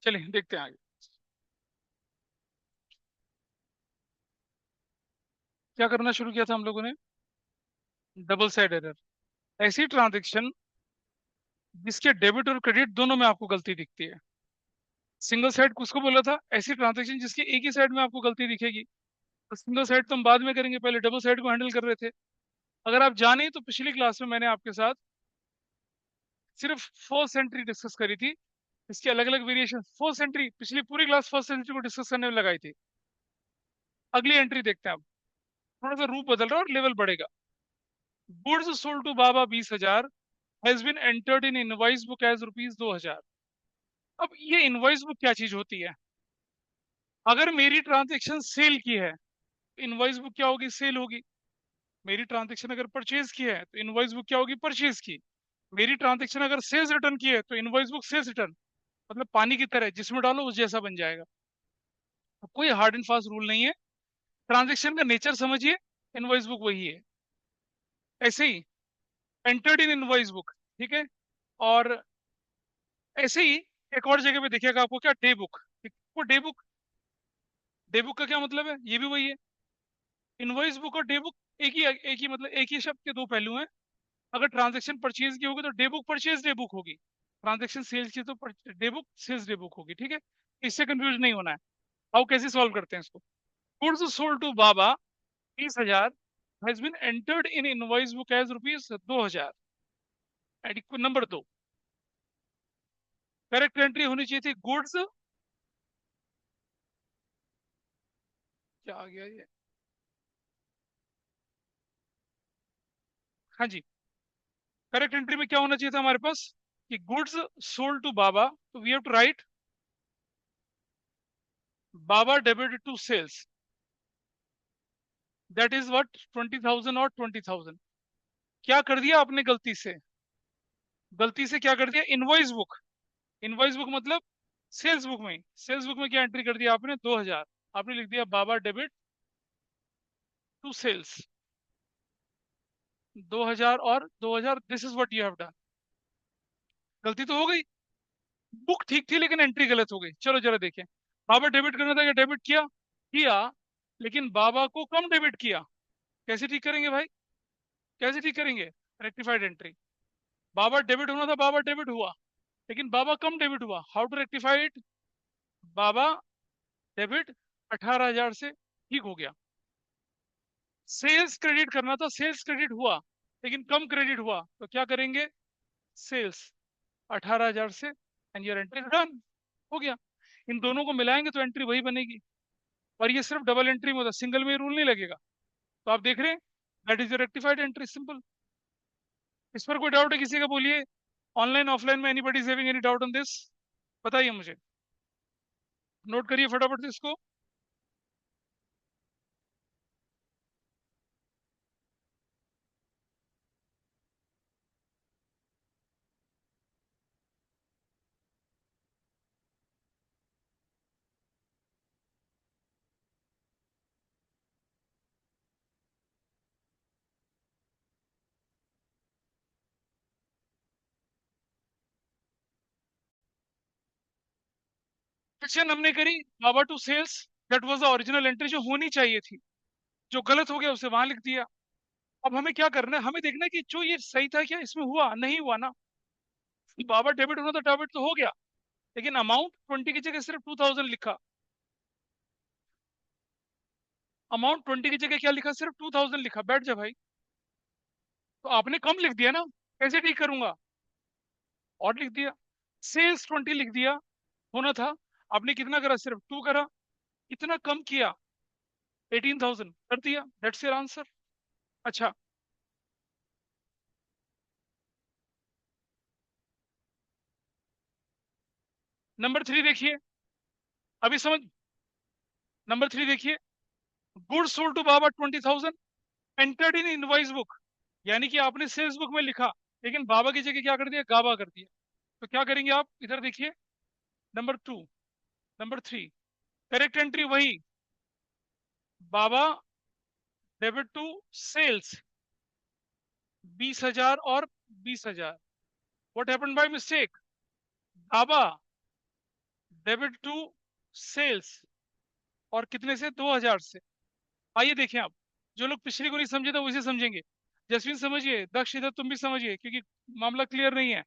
चलिए देखते हैं आगे। क्या करना शुरू किया था हम लोगों ने? Double side error. ऐसी ट्रांजेक्शन जिसके डेबिट और क्रेडिट दोनों में आपको गलती दिखती है। सिंगल साइड किसको बोला था? ऐसी ट्रांजेक्शन जिसकी एक ही साइड में आपको गलती दिखेगी। तो सिंगल साइड तो हम बाद में करेंगे, पहले डबल साइड को हैंडल कर रहे थे। अगर आप जाने तो पिछली क्लास में मैंने आपके साथ सिर्फ फर्स्ट एंट्री डिस्कस करी थी। इसकी अलग अलग वेरिएशन। फर्स्ट एंट्री पिछली पूरी क्लास फर्स्ट एंट्री को डिस्कस करने में लगाई थी। अगली एंट्री देखते हैं अब। थोड़ा सा रूप बदल रहा है और लेवल बढ़ेगा। Goods sold to Baba 20,000 has been entered in invoice book as rupees 2,000। अब ये इनवॉइस बुक क्या चीज होती है? अगर मेरी ट्रांजेक्शन सेल की है, इनवॉइस बुक क्या होगी? सेल होगी। मेरी ट्रांजेक्शन अगर परचेज की है तो इनवॉइस बुक क्या होगी? परचेज की। मेरी ट्रांजेक्शन अगर सेल्स रिटर्न की है तो इनवॉइस बुक सेल्स रिटर्न। मतलब पानी की तरह जिसमें डालो उस जैसा बन जाएगा। अब कोई हार्ड एंड फास्ट रूल नहीं है। ट्रांजेक्शन का नेचर समझिए, इनवॉइस बुक वही है। ऐसे he entered in invoice book, ठीक है। और ऐसे ही एक और जगह पे देखिएगा आपको, क्या डे बुक। वो डे बुक, डे बुक का क्या मतलब है? ये भी वही है। इनवॉइस बुक और डे बुक एक ही मतलब एक ही शब्द के दो पहलू हैं। अगर ट्रांजैक्शन परचेज की होगी तो day book purchase day book होगी। ट्रांजैक्शन सेल्स की तो day book sales day book होगी, ठीक है। इससे कंफ्यूज नहीं होना है। आओ कैसे सॉल्व करते हैं इसको। Goods sold to Baba 20,000 has been entered in invoice book as rupees 2,000। Number 2, correct entry होनी चाहिए थी गुड्स। क्या आ गया ये? हाँ जी। करेक्ट एंट्री में क्या होना चाहिए था हमारे पास कि गुड्स सोल्ड टू बाबा, तो we have to write Baba debited to sales, that is what 20,000 और 20,000। क्या कर दिया आपने गलती से? गलती से क्या कर दिया? Invoice book. इनवॉइस बुक मतलब सेल्स बुक में, सेल्स बुक में क्या एंट्री कर दिया आपने? 2,000। आपने लिख दिया बाबा डेबिट टू सेल्स 2,000 और 2,000। This is what you have done. गलती तो हो गई। बुक ठीक थी लेकिन एंट्री गलत हो गई। चलो जरा देखें। बाबा डेबिट करना था, क्या डेबिट किया? किया। लेकिन बाबा को कम डेबिट किया। कैसे ठीक करेंगे भाई? कैसे ठीक करेंगे? Rectified entry. बाबा डेबिट होना था, बाबा डेबिट हुआ, लेकिन बाबा कम डेबिट हुआ। How to rectify it? Baba debit 18,000 से ठीक हो गया। सेल्स क्रेडिट करना था, सेल्स क्रेडिट हुआ लेकिन कम क्रेडिट हुआ, तो क्या करेंगे? सेल्स 18,000 से एंड योर एंट्री डन। हो गया। इन दोनों को मिलाएंगे तो एंट्री वही बनेगी। और ये सिर्फ डबल एंट्री में होता, सिंगल में रूल नहीं लगेगा। तो आप देख रहे हैं, that is your rectified entry, simple. इस पर कोई डाउट है किसी का? बोलिए। ऑनलाइन ऑफलाइन में anybody is having any doubt on this? बताइए मुझे। नोट करिए फटाफट से इसको। क्वेश्चन हमने करी Baba to sales, that was the original entry जो होनी चाहिए थी। जो गलत हो गया उसे वहां लिख दिया। अब हमें क्या करना है? हमें देखना है कि जो ये सही था क्या इसमें हुआ, नहीं हुआ ना। बाबा डेबिट होना था, डेबिट तो हो गया, लेकिन अमाउंट 20 की जगह सिर्फ 2,000 लिखा। अमाउंट 20 की जगह क्या लिखा? सिर्फ 2,000 लिखा। बैठ जा भाई। तो आपने कम लिख दिया ना। कैसे ठीक करूंगा? और लिख दिया। सेल्स 20 लिख दिया। होना था। आपने कितना करा? सिर्फ 2 करा। कितना कम किया? 18,000 कर दिया। That's your answer. अच्छा, नंबर 3 देखिए। अभी समझ। नंबर 3 देखिए। Goods sold to Baba 20,000 entered in invoice book. यानी कि आपने सेल्स बुक में लिखा, लेकिन बाबा की जगह क्या कर दिया? गाबा कर दिया। तो क्या करेंगे आप? इधर देखिए। नंबर 2, नंबर 3, करेक्ट एंट्री वही। बाबा डेबिट टू सेल्स 20,000 और 20,000। What happened by mistake? Baba debit to sales, और कितने से? 2000 से। आइए देखें आप, जो लोग पिछले को नहीं समझे थे वो इसे समझेंगे। जसवीन समझिए, दक्ष इधर तुम भी समझिए, क्योंकि मामला क्लियर नहीं है।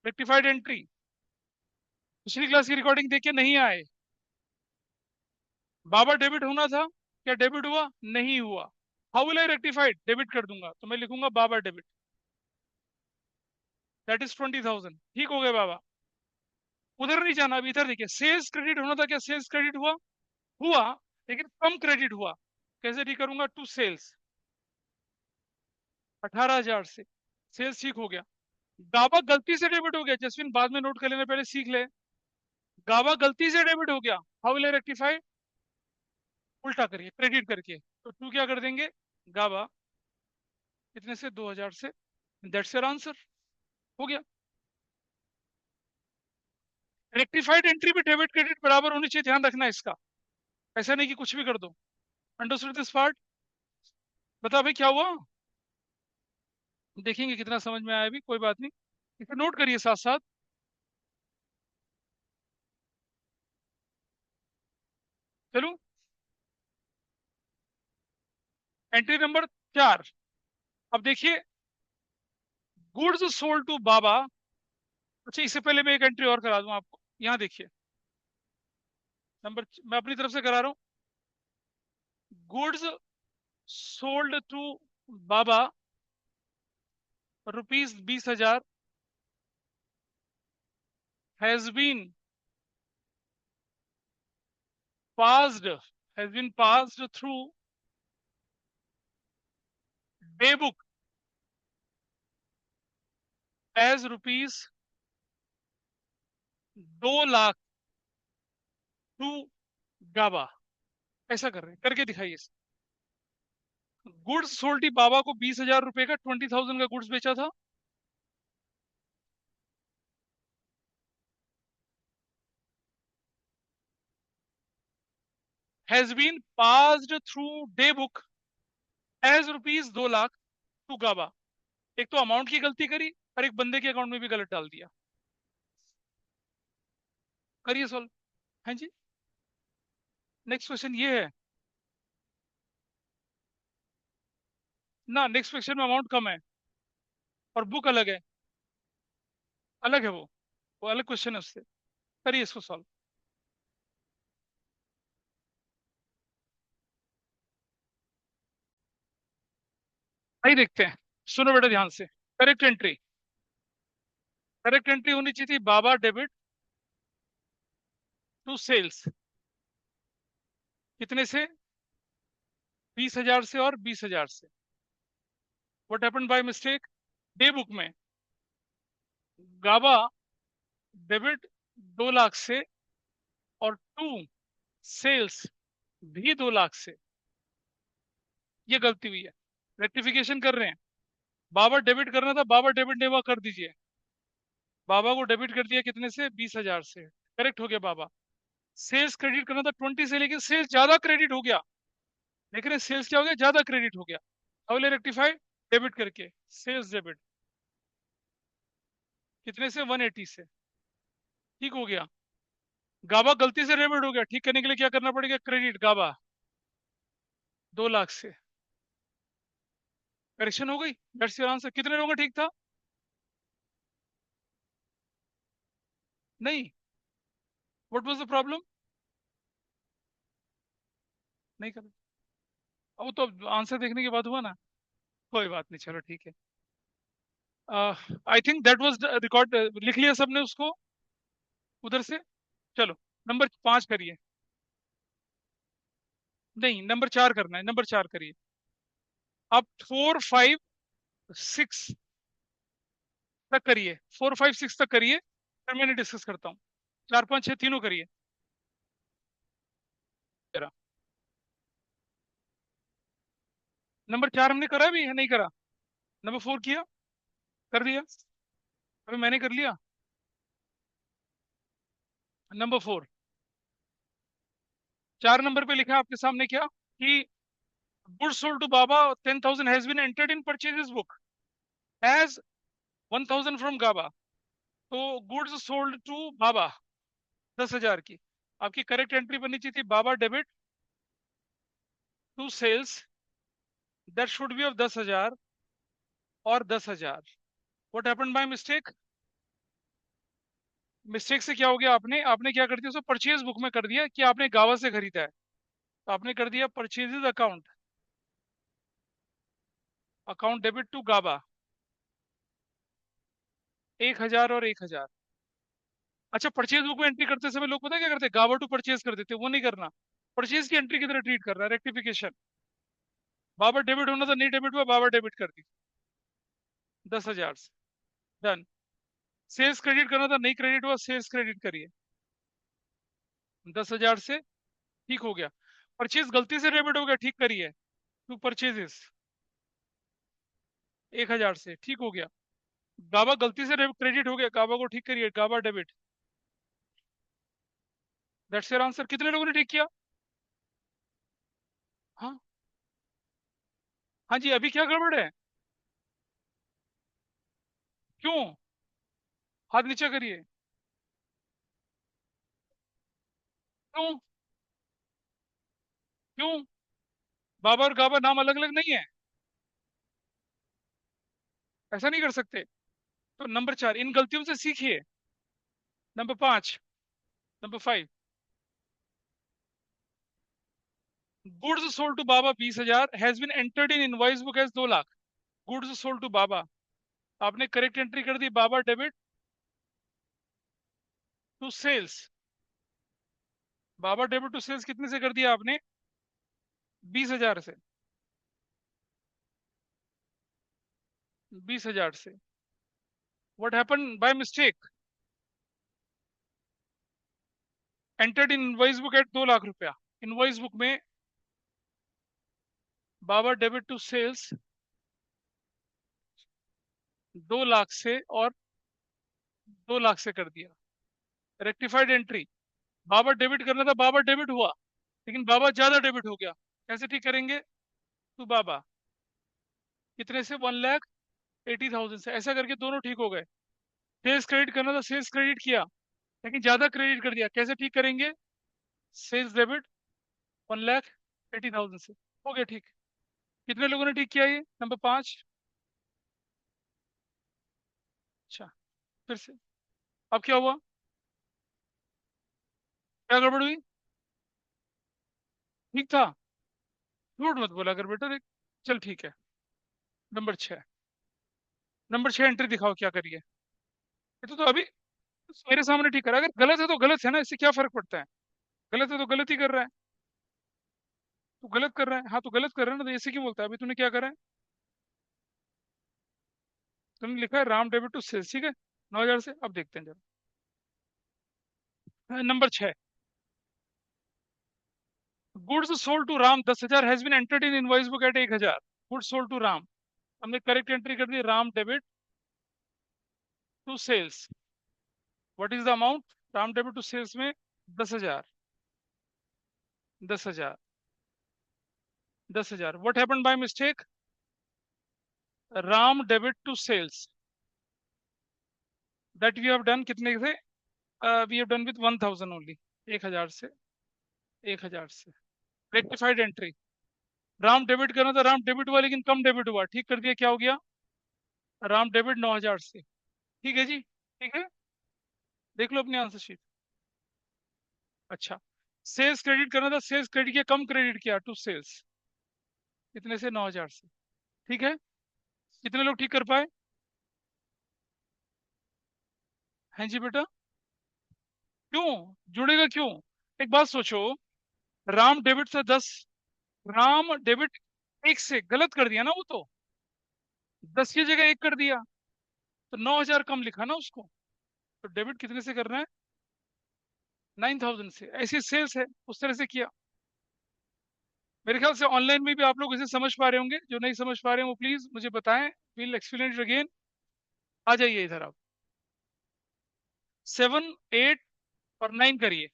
रेक्टिफाइड एंट्री, पिछली क्लास की रिकॉर्डिंग देख के नहीं आए। बाबा डेबिट होना था, क्या डेबिट हुआ? नहीं हुआ। How will I rectified? Debit कर दूंगा, तो मैं लिखूंगा बाबा डेबिट, दैट इज 20,000। ठीक हो गया बाबा। उधर नहीं जाना, अभी इधर देखिए, सेल्स क्रेडिट होना था, क्या सेल्स क्रेडिट हुआ? हुआ, लेकिन कम क्रेडिट हुआ। कैसे ठीक करूंगा? टू सेल्स, 18,000 से। सेल्स ठीक हो गया। गाबा गलती से डेबिट हो गया, जसविन बाद में नोट कर लेना, पहले सीख ले। गाबा गलती से डेबिट हो गया, हाउ विल आई रेक्टिफाई? उल्टा करिए, क्रेडिट करके। तो टू क्या कर देंगे? गाबा कितने से? 2000 से। That's your answer. हो गया। रेक्टिफाइड एंट्री भी डेबिट क्रेडिट बराबर होनी चाहिए, ध्यान रखना इसका। ऐसा नहीं कि कुछ भी कर दो। Understood this part? बता भाई क्या हुआ? देखेंगे कितना समझ में आया, अभी कोई बात नहीं, इसे नोट करिए साथ साथ। चलो, एंट्री नंबर 4। अब देखिए, गुड्स सोल्ड टू बाबा। अच्छा, इससे पहले मैं एक एंट्री और करा दूं आपको, यहाँ देखिए। नंबर, मैं अपनी तरफ से करा रहा हूँ। Goods sold to Baba ₹20,000 has been passed has been passed through day book as ₹2 lakh to Gaba. ऐसा कर रहे हैं, करके दिखाइए। गुड्स सोल्ड बाबा को 20,000 रुपए का 20,000 का गुड्स बेचा था। Has been passed through day book as ₹2 lakh to Gaba. एक तो अमाउंट की गलती करी, और एक बंदे के अकाउंट में भी गलत डाल दिया। करिए सॉल्व। हाँ जी, नेक्स्ट क्वेश्चन ये है ना, नेक्स्ट क्वेश्चन में अमाउंट कम है और बुक अलग है। अलग है वो अलग क्वेश्चन है उससे। करिए इसको सॉल्व। आइए देखते हैं, सुनो बेटा ध्यान से। करेक्ट एंट्री, करेक्ट एंट्री होनी चाहिए थी बाबा डेबिट टू सेल्स। कितने से? 20,000 से और 20,000 से। What happened by mistake? Day book में गाबा डेबिट 2 लाख से, और टू सेल्स भी 2 लाख से। ये गलती हुई है, रेक्टिफिकेशन कर रहे हैं। बाबा डेबिट करना था, बाबा डेबिट नहीं हुआ, कर दीजिए। बाबा को डेबिट कर दिया कितने से? 20,000 से। करेक्ट हो गया बाबा। सेल्स क्रेडिट करना था 20 से, लेकिन सेल्स ज्यादा क्रेडिट हो गया। लेकिन सेल्स क्या हो गया? ज्यादा क्रेडिट हो गया। अगले रेक्टिफाई, डेबिट करके। सेल्स डेबिट कितने से? 180 से। ठीक हो गया। गाबा गलती से डेबिट हो गया, ठीक करने के लिए क्या करना पड़ेगा? क्रेडिट गाबा 2 लाख से। करेक्शन हो गई, दैट्स योर आंसर। कितने लोगों का ठीक था? नहीं, व्हाट वाज द प्रॉब्लम? नहीं कर, वो तो आंसर देखने के बाद हुआ ना। कोई बात नहीं, चलो ठीक है। I think that was record, लिख लिया सबने उसको उधर से। चलो, नंबर 5 करिए। नहीं, नंबर 4 करना है, नंबर 4 करिए। आप 4, 5, 6 तक करिए, 4, 5, 6 तक करिए, फिर मैंने डिस्कस करता हूँ। 4, 5, 6 तीनों करिए जरा। नंबर 4 हमने करा भी है, नहीं करा? नंबर 4 किया? कर दिया? अभी मैंने कर लिया। नंबर 4, 4 नंबर पे लिखा है आपके सामने क्या, कि goods sold to Baba 10,000 has been entered in purchases book as 1,000 from Gaba. तो गुड्स सोल्ड टू बाबा 10,000 की। आपकी करेक्ट एंट्री बननी चाहिए थी Baba debit to sales that should be of 10,000 और 10,000। What happened by mistake? Mistake से क्या हो गया, आपने आपने क्या कर दिया, उसको परचेज बुक में कर दिया कि आपने गावा से खरीदा है, तो आपने कर दिया purchases account, account debit to Gaba, 1,000 और 1,000। अच्छा, परचेज बुक में एंट्री करते समय लोग पता है क्या करते हैं, गाबा टू परचेज कर देते हैं, वो नहीं करना। परचेज की एंट्री की तरह ट्रीट कर रहा है, रेक्टिफिकेशन। बाबा डेबिट होना था, नहीं डेबिट हुआ, बाबा डेबिट कर दी 10,000 से, डन। सेल्स क्रेडिट करना था, नहीं क्रेडिट हुआ, सेल्स क्रेडिट करिए 10,000 से, ठीक हो गया। परचेज गलती से डेबिट हो गया, ठीक करिए, टू परचेजेस 1,000 से, ठीक हो गया। गाबा गलती से क्रेडिट हो गया, गाबा को ठीक करिए, गाबा डेबिट। That's your answer. कितने लोगों ने ठीक किया? हाँ, हाँ जी, अभी क्या गड़बड़ है? क्यों? हाथ नीचे करिए। क्यों? क्यों? बाबा और गाबा नाम अलग अलग नहीं है, ऐसा नहीं कर सकते। तो नंबर 4, इन गलतियों से सीखिए। Number 5, number 5, goods sold to Baba 20,000 has been entered in invoice book as 2 lakh. Goods sold to Baba, आपने करेक्ट एंट्री कर दी, Baba debit to sales. Baba debit to sales कितने से कर दिया आपने? 20,000 से, 20,000 से। What happen by mistake? Entered in invoice book at 2 lakh रुपया। इनवॉइस बुक में Baba debit to sales 2 lakh से और 2 लाख से कर दिया, रेक्टिफाइड एंट्री। बाबा डेबिट करना था, बाबा डेबिट हुआ, लेकिन बाबा ज्यादा डेबिट हो गया, कैसे ठीक करेंगे? तो बाबा कितने से, 1,80,000 से, ऐसा करके दोनों ठीक हो गए। सेल्स क्रेडिट करना था, सेल्स क्रेडिट किया, लेकिन ज्यादा क्रेडिट कर दिया, कैसे ठीक करेंगे? सेल्स डेबिट 1,80,000 से, हो गया ठीक। कितने लोगों ने ठीक किया ये नंबर 5? अच्छा, फिर से, अब क्या हुआ, क्या गड़बड़ हुई? ठीक था? झूठ मत बोला कर बेटा, देख। चल ठीक है। नंबर 6, नंबर 6 एंट्री दिखाओ क्या करिए। ये तो अभी मेरे सामने ठीक करा, अगर गलत है तो गलत है ना, इससे क्या फर्क पड़ता है? गलत है तो गलत ही कर रहा है, तू गलत कर रहा है, हाँ तू गलत कर रहा है ना, तो ऐसे क्यों बोलता है? अभी तूने क्या करा है? तुमने लिखा है राम डेबिट टू सेल्स, ठीक है, 9,000 से। अब देखते हैं जरा, number 6, goods sold to Ram 10,000 has been entered in invoice book at 1,000। Goods sold to Ram, हमने करेक्ट एंट्री कर दी, Ram debit to sales. What is the amount? Ram debit to sales में 10,000, 10,000, 10,000। What happened by mistake? Ram debit to sales that we have done, कितने से? We have done with 1,000 only, 1,000 से, 1,000 से। Rectified entry, Ram debit करना था, Ram debit हुआ, लेकिन कम डेबिट हुआ, ठीक कर दिया, क्या हो गया? राम डेबिट 9,000 से, ठीक है जी, ठीक है। देख लो अपनी आंसर शीट। अच्छा, सेल्स क्रेडिट करना था, सेल्स क्रेडिट किया, कम क्रेडिट किया टू सेल्स, कितने से? 9,000 से, ठीक है। कितने लोग ठीक कर पाए? हाँ जी बेटा। क्यों जुड़ेगा, क्यों? एक बात सोचो, राम डेबिट से 10, राम डेबिट 1 से गलत कर दिया ना वो तो, 10 की जगह 1 कर दिया, तो 9,000 कम लिखा ना उसको। तो डेबिट कितने से करना है? 9,000 से। ऐसी सेल्स है, उस तरह से किया। मेरे ख्याल से ऑनलाइन में भी आप लोग इसे समझ पा रहे होंगे, जो नहीं समझ पा रहे हैं वो प्लीज मुझे बताएं, विल एक्सप्लेन इट अगेन। आ जाइए इधर आप, 7, 8 और 9 करिए,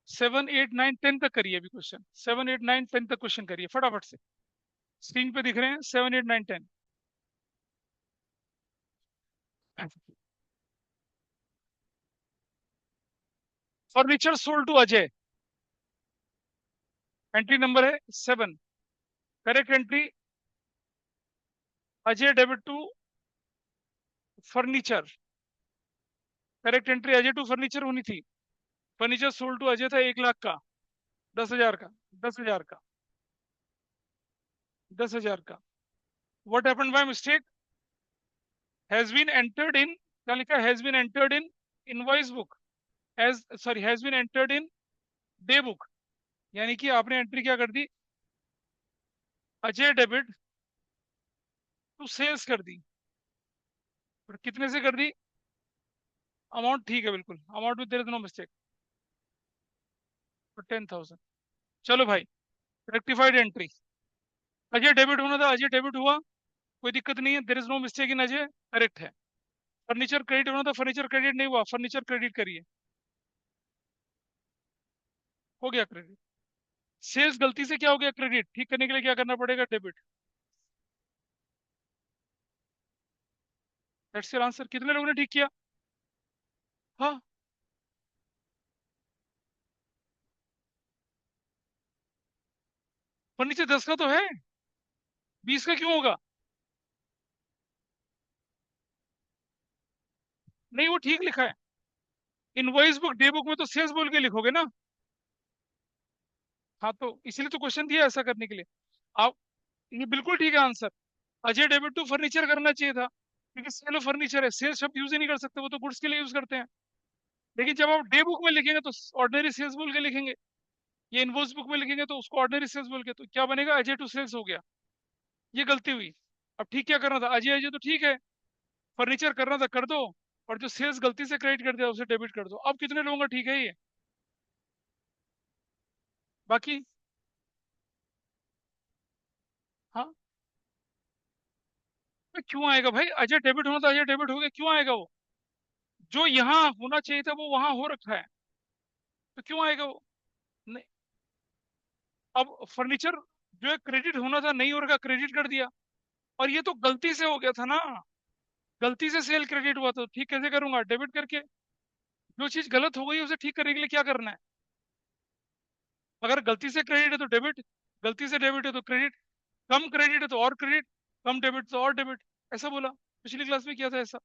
7, 8, 9, 10 तक करिए अभी क्वेश्चन, 7, 8, 9, 10 तक क्वेश्चन करिए फटाफट से। स्क्रीन पे दिख रहे हैं 7, 8, 9, 10। Furniture sold to Ajay, entry number है 7। Correct entry, Ajay debit to furniture. Correct entry Ajay to furniture होनी थी। फर्नीचर सोल्ड टू अजय था 1 लाख का, 10,000 का, 10,000 का, 10,000 का। What happened by mistake, has been entered in, क्या लिखा, has been entered in invoice book, has sorry has been entered in day book. यानी कि आपने एंट्री क्या कर दी, अजय डेबिट टू सेल्स कर दी। और कितने से कर दी, अमाउंट ठीक है बिल्कुल, अमाउंट में देयर इज नो मिस्टेक, 10,000। चलो भाई, रेक्टिफाइड एंट्री, अजय डेबिट होना था, अजय डेबिट हुआ, कोई दिक्कत नहीं है, there is no mistake in Ajay, correct है। फर्नीचर क्रेडिट होना था, फर्नीचर क्रेडिट नहीं हुआ, फर्नीचर क्रेडिट करिए, हो गया क्रेडिट। सेल्स गलती से क्या हो गया, क्रेडिट, ठीक करने के लिए क्या करना पड़ेगा, डेबिट। That's your answer. कितने लोगों ने ठीक किया, हाँ। फर्नीचर 10 का तो है, 20 का क्यों होगा, नहीं वो ठीक लिखा है, इनवॉइस बुक डे बुक में तो सेल्स बोल के लिखोगे ना। हाँ तो इसीलिए तो क्वेश्चन दिया ऐसा करने के लिए। आप, ये बिल्कुल ठीक है answer, Ajay debit to furniture करना चाहिए था, क्योंकि सेल ऑफ फर्नीचर है, सेल्स शब्द यूज ही नहीं कर सकते, वो तो गुड्स के लिए यूज करते हैं। लेकिन जब आप डे बुक में लिखेंगे तो ऑर्डिनरी सेल्स बोल के लिखेंगे, ये इनवॉइस बुक में लिखेंगे तो उसको ऑर्डिनरी सेल्स बोल के, तो क्या बनेगा, अजय टू सेल्स हो गया। ये गलती हुई। अब ठीक क्या करना था, अजय अजय तो ठीक है, फर्नीचर करना था कर दो, और जो सेल्स गलती से क्रेडिट कर दिया उसे डेबिट कर दो। अब कितने लोगों का ठीक है ये, बाकी, हाँ। तो क्यों आएगा भाई, अजय डेबिट होना था, अजय डेबिट हो गया, क्यों आएगा वो, जो यहाँ होना चाहिए था वो वहां हो रखा है, तो क्यों आएगा वो, नहीं। अब फर्नीचर जो है क्रेडिट होना था, नहीं हो रखा, क्रेडिट कर दिया, और ये तो गलती से हो गया था ना, गलती से सेल क्रेडिट हुआ, तो ठीक कैसे करूंगा, डेबिट करके। जो चीज गलत हो गई उसे ठीक करने के लिए क्या करना है, अगर गलती से क्रेडिट है तो डेबिट, गलती से डेबिट है तो क्रेडिट, कम क्रेडिट है तो और क्रेडिट, कम डेबिट तो और डेबिट, ऐसा बोला, पिछली क्लास में किया था ऐसा।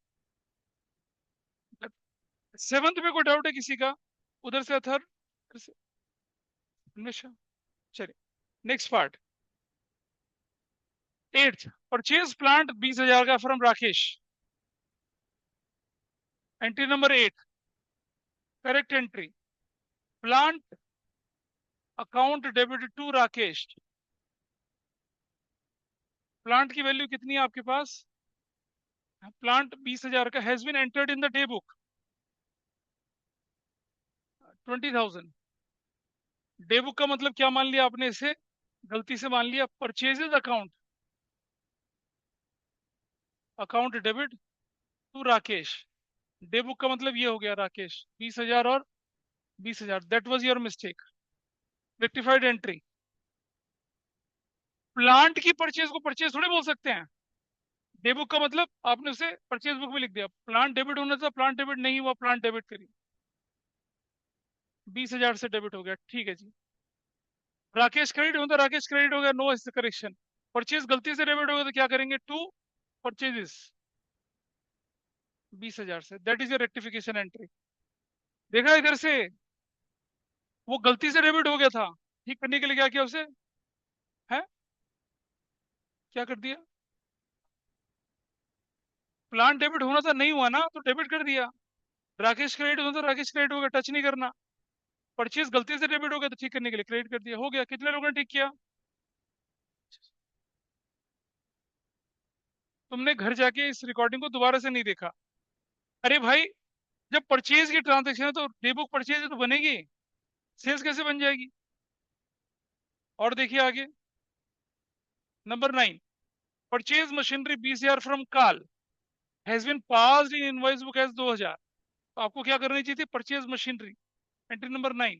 सेवंथ में कोई डाउट है किसी का, उधर से अथर, इधर से हमेशा। चलिए, next part, 8th, purchase plant 20,000 का from Rakesh, entry number 8। Correct entry, plant account debit to Rakesh. Plant की वैल्यू कितनी है आपके पास, प्लांट 20,000 का, has been entered in the day book 20,000। Day book का मतलब क्या मान लिया आपने इसे, गलती से मान लिया, purchases account, account debit to Rakesh, day book का मतलब ये हो गया राकेश, 20,000 और 20,000, that was your mistake, rectified entry. Plant की परचेज को परचेज थोड़ी बोल सकते हैं, डे बुक का मतलब आपने उसे परचेज बुक में लिख दिया, प्लांट डेबिट होना था, प्लांट डेबिट नहीं हुआ, प्लांट डेबिट करिए, 20,000 से डेबिट हो गया, ठीक है जी। राकेश क्रेडिट होता, राकेश क्रेडिट हो गया, नो करेक्शन। परचेज गलती से डेबिट हो गया तो क्या करेंगे, टू परचेजेस 20,000 से, that is your rectification entry. देखा इधर से, वो गलती से डेबिट हो गया था, ठीक करने के लिए क्या किया उसे, है, क्या कर दिया, प्लान डेबिट होना था, नहीं हुआ ना, तो डेबिट कर दिया। राकेश क्रेडिट होना था, राकेश क्रेडिट हो गया, टच नहीं करना। परचेज गलती से डेबिट हो गया तो ठीक करने के लिए क्रेडिट कर दिया, हो गया। कितने लोगों ने ठीक किया, तुमने घर जाके इस रिकॉर्डिंग को दोबारा से नहीं देखा, अरे भाई, जब परचेज की ट्रांजेक्शन है तो डे बुक परचेज तो बनेगी, सेल्स कैसे बन जाएगी। और देखिए आगे, number 9, purchase machinery 20,000 from Kal, has been passed in invoice book as 2,000। तो आपको क्या करनी चाहिए थी, परचेज मशीनरी, एंट्री नंबर 9।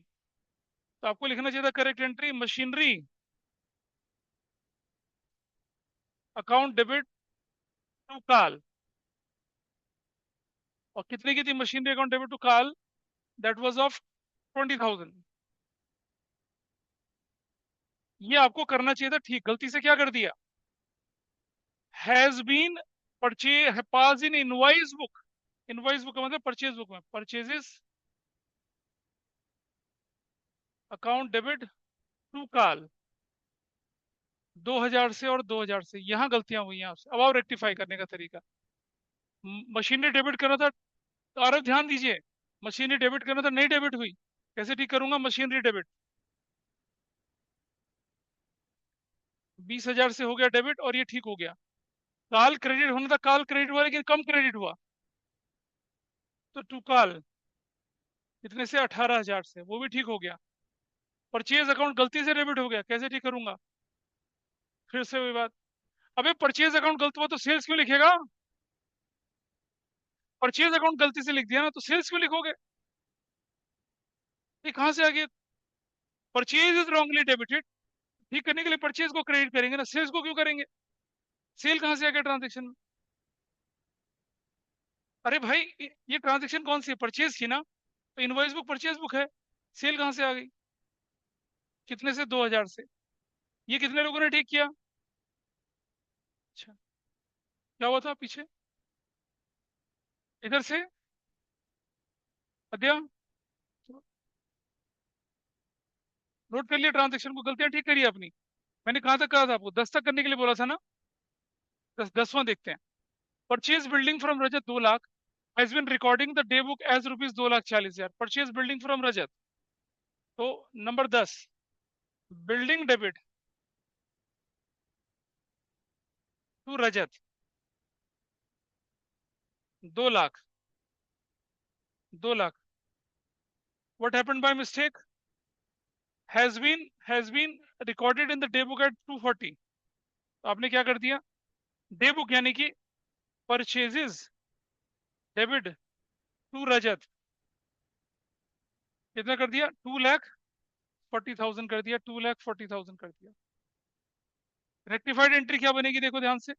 तो आपको लिखना चाहिए था correct entry, machinery account debit to Kal, और कितने की थी machinery account debit to Kal, that was of 20,000। ये आपको करना चाहिए था, ठीक, गलती से क्या कर दिया, has been purchase pass in invoice book. Invoice book का मतलब परचेज बुक में, purchases account debit to Kaul 2000 से और 2000 से, यहाँ गलतियां हुई हैं आपसे। अब आप रेक्टिफाई करने का तरीका, मशीनरी डेबिट करना था, तो और ध्यान दीजिए, मशीनरी डेबिट करना था, नहीं डेबिट हुई, कैसे ठीक करूंगा मशीनरी डेबिट, 20,000 से हो गया डेबिट और ये ठीक हो गया। कॉल क्रेडिट होना था, कॉल क्रेडिट हुआ लेकिन कम क्रेडिट हुआ, तो टू कॉल कितने से, 18,000 से, वो भी ठीक हो गया। परचेज अकाउंट गलती से डेबिट हो गया, कैसे ठीक करूंगा, फिर से वही बात। अबे परचेज अकाउंट गलत हुआ तो सेल्स क्यों लिखेगा, परचेज अकाउंट गलती से लिख दिया ना तो सेल्स क्यों लिखोगे, ये कहां से आ गया, परचेज इज रॉन्गली डेबिटेड, ठीक करने के लिए परचेज को क्रेडिट करेंगे ना, सेल्स को क्यों करेंगे, सेल कहां से आ गया ट्रांजेक्शन में। अरे भाई ये ट्रांजेक्शन कौन सी है, परचेज की ना, तो इनवॉइस बुक परचेज बुक है, सेल कहां से आ गई, कितने से, 2000 से। ये कितने लोगों ने ठीक किया, अच्छा, क्या हुआ था पीछे, इधर से अध्या, नोट कर लिया ट्रांजेक्शन को, गलतियां ठीक करी अपनी। मैंने कहा था, कहा था आपको 10 तक करने के लिए बोला था ना, 10वां देखते हैं। Purchase building from Rajat 2 lakh has been recording the day book as rupees 2,40,000, purchase building from Rajat. तो number 10, building debit to Rajat 2 lakh, 2 lakh, what happened by mistake, has been recorded in the day book at 240। तो आपने क्या कर दिया, डे बुक यानी कि purchases debit to रजत कितना कर दिया, 2,40,000 कर दिया, 2,40,000 कर दिया। रेक्टिफाइड एंट्री क्या बनेगी, देखो ध्यान से,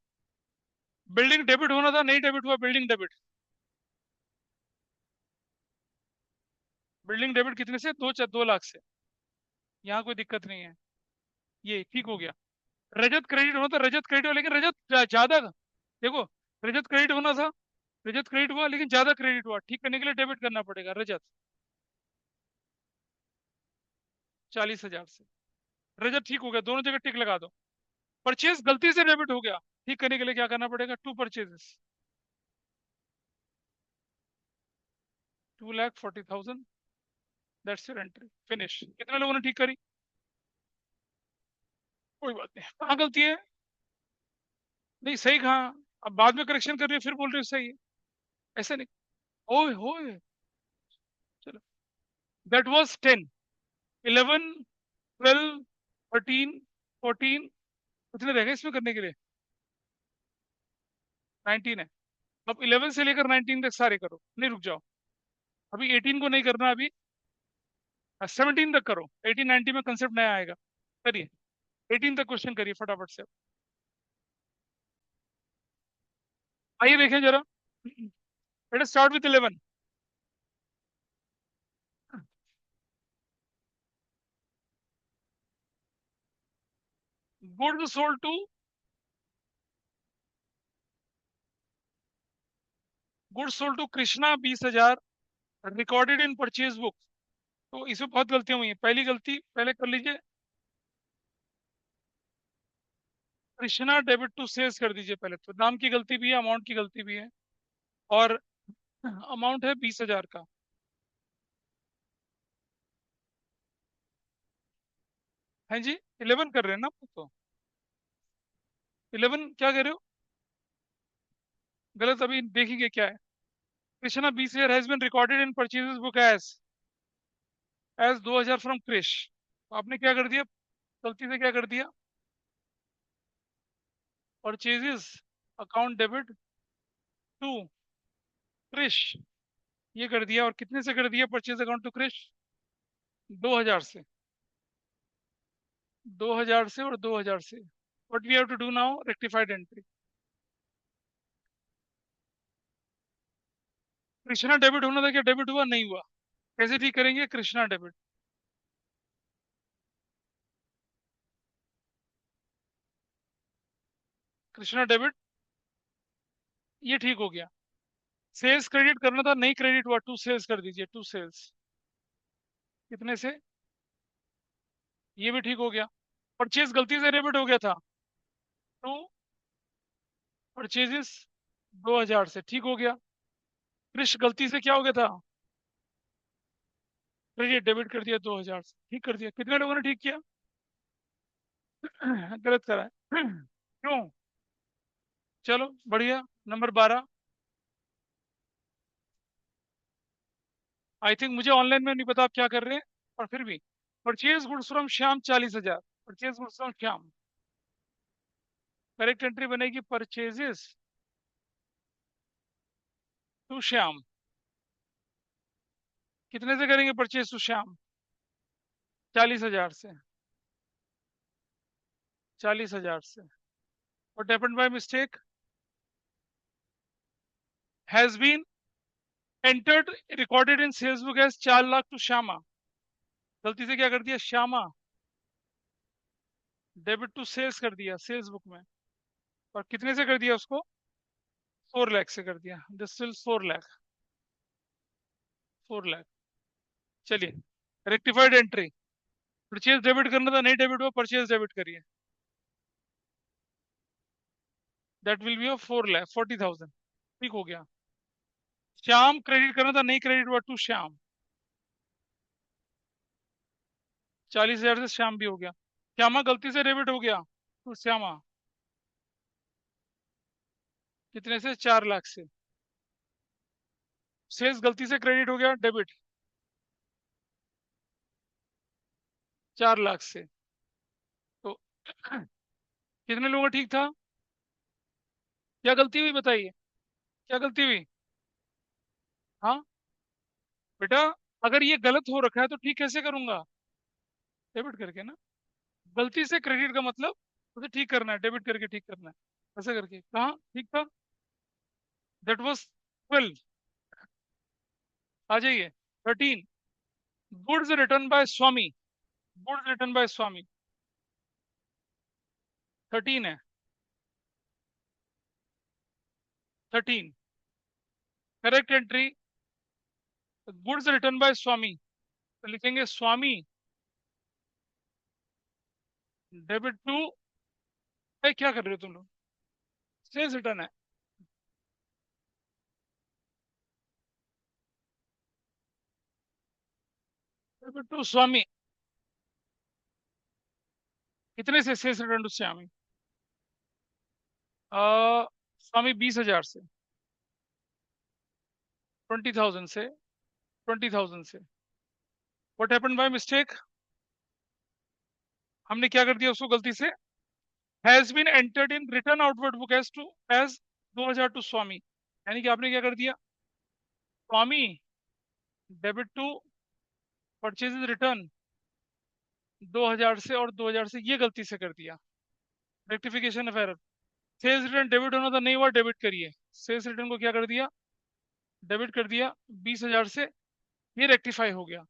बिल्डिंग डेबिट होना था, नहीं डेबिट हुआ, बिल्डिंग डेबिट, बिल्डिंग डेबिट कितने से, 2 लाख से, यहाँ कोई दिक्कत नहीं है, ये ठीक हो गया। रजत क्रेडिट होना था, रजत क्रेडिट हुआ, लेकिन रजत ज्यादा, देखो, रजत क्रेडिट होना था, रजत क्रेडिट हुआ लेकिन ज्यादा क्रेडिट हुआ, ठीक करने के लिए डेबिट करना पड़ेगा रजत 40,000 से, रजत ठीक हो गया, दोनों जगह टिक लगा दो। परचेज गलती से डेबिट हो गया, ठीक करने के लिए क्या करना पड़ेगा, to purchases 2,40,000, that's your entry, finish. कितने लोगों ने ठीक करी, कोई बात नहीं, कहाँ गलती है, नहीं सही कहाँ, अब बाद में करेक्शन कर रही है फिर बोल रही हो सही है, ऐसा नहीं, ओए होए, चलो, दैट वाज 10, 11, 12, 13, 14, कितने रह गए इसमें करने के लिए, 19 है। अब 11 से लेकर 19 तक सारे करो, नहीं रुक जाओ, अभी 18 को नहीं करना, अभी 17 तक करो, 18 19 में कंसेप्ट नया आएगा, करिए, 18 तक क्वेश्चन करिए फटाफट से। आइए देखें जरा, let start with 11। Goods sold to, goods sold to Krishna 20,000, recorded in purchase book. तो इसमें बहुत गलतियां हुई हैं, पहली गलती पहले कर लीजिए, कृष्णा डेबिट टू सेल्स कर दीजिए पहले, तो नाम की गलती भी है, अमाउंट की गलती भी है, और अमाउंट है 20,000 का। है जी, 11 कर रहे हैं ना आप तो, 11 क्या कह रहे हो, गलत, अभी देखेंगे क्या है। Krishna 20,000 has been recorded in purchases book as 2,000 from Krish. आपने क्या कर दिया, गलती से क्या कर दिया, purchases account debit to Krish, ये कर दिया, और कितने से कर दिया परचेज अकाउंट टू क्रिश, 2,000 से, 2,000 से और 2,000 से। What we have to do now, rectified entry, Krishna debit होना था, क्या डेबिट हुआ, नहीं हुआ, कैसे ठीक करेंगे? कृष्णा डेबिट। कृष्णा डेबिट, ये ठीक हो गया। सेल्स क्रेडिट करना था, नहीं क्रेडिट हुआ, टू सेल्स कर दीजिए, टू सेल्स। कितने से? ये भी ठीक हो गया। परचेज गलती से डेबिट हो गया था, टू परचेजेस 2000 से, ठीक हो गया। कृष गलती से क्या हो गया था? क्रेडिट डेबिट कर दिया 2000 से, ठीक कर दिया। कितने लोगों ने ठीक किया? गलत करा है। क्यों? चलो बढ़िया। नंबर 12। आई थिंक मुझे ऑनलाइन में नहीं पता आप क्या कर रहे हैं, और फिर भी purchase goods from Shyam 40,000। Purchase goods from Shyam, correct entry बनेगी परचेजेस टू श्याम। कितने से करेंगे परचेज टू श्याम? 40,000 से। 40,000 से। What happened by mistake? Has been entered recorded in sales book as 4 lakh to Shyama. गलती से क्या कर दिया? श्यामा डेबिट टू सेल्स कर दिया सेल्स बुक में। और कितने से कर दिया उसको? 4 लाख से कर दिया। This will 4 lakh. 4 लाख। चलिए, रेक्टिफाइड एंट्री। परचेज डेबिट करना था, नहीं डेबिट हुआ, परचेज डेबिट करिए। That will B 4 lakh 40,000। ठीक हो गया। श्याम क्रेडिट करना था, नहीं क्रेडिट हुआ, टू श्याम। 40,000 से श्याम भी हो गया। श्यामा गलती से डेबिट हो गया, टू श्यामा। कितने से? 4 लाख से। सेल्स गलती से क्रेडिट हो गया, डेबिट 4 लाख से। तो कितने लोगों का ठीक था? क्या गलती हुई बताइए? क्या गलती हुई? हाँ बेटा, अगर ये गलत हो रखा है तो ठीक कैसे करूंगा? डेबिट करके ना। गलती से क्रेडिट का मतलब उसे ठीक करना है, डेबिट करके ठीक करना है। ऐसा करके कहाँ ठीक था? That was 12। आ जाइए। 13। Goods return by Swami. Goods return by Swami 13 है। 13 correct entry. Goods return by Swami, तो लिखेंगे स्वामी डेबिट टू। क्या कर रहे हो तुम लोग? सेल्स रिटर्न है। Debit to Swami. कितने से sales return to Swami? Swami 20,000 से। 20,000 से। 20,000 से। What happened by mistake? हमने क्या कर दिया उसको गलती से? Has been entered in return outward book as to as 2000 to Swami. यानी कि आपने क्या कर दिया? Swami debit to purchase return 2000 से, और 2000 से ये गलती से कर दिया। Rectification of error. Sales return debit होना था, नहीं हुआ, डेबिट करिए। सेल्स रिटर्न को क्या कर दिया? डेबिट कर दिया 20,000 से। ये रेक्टिफाई हो गया।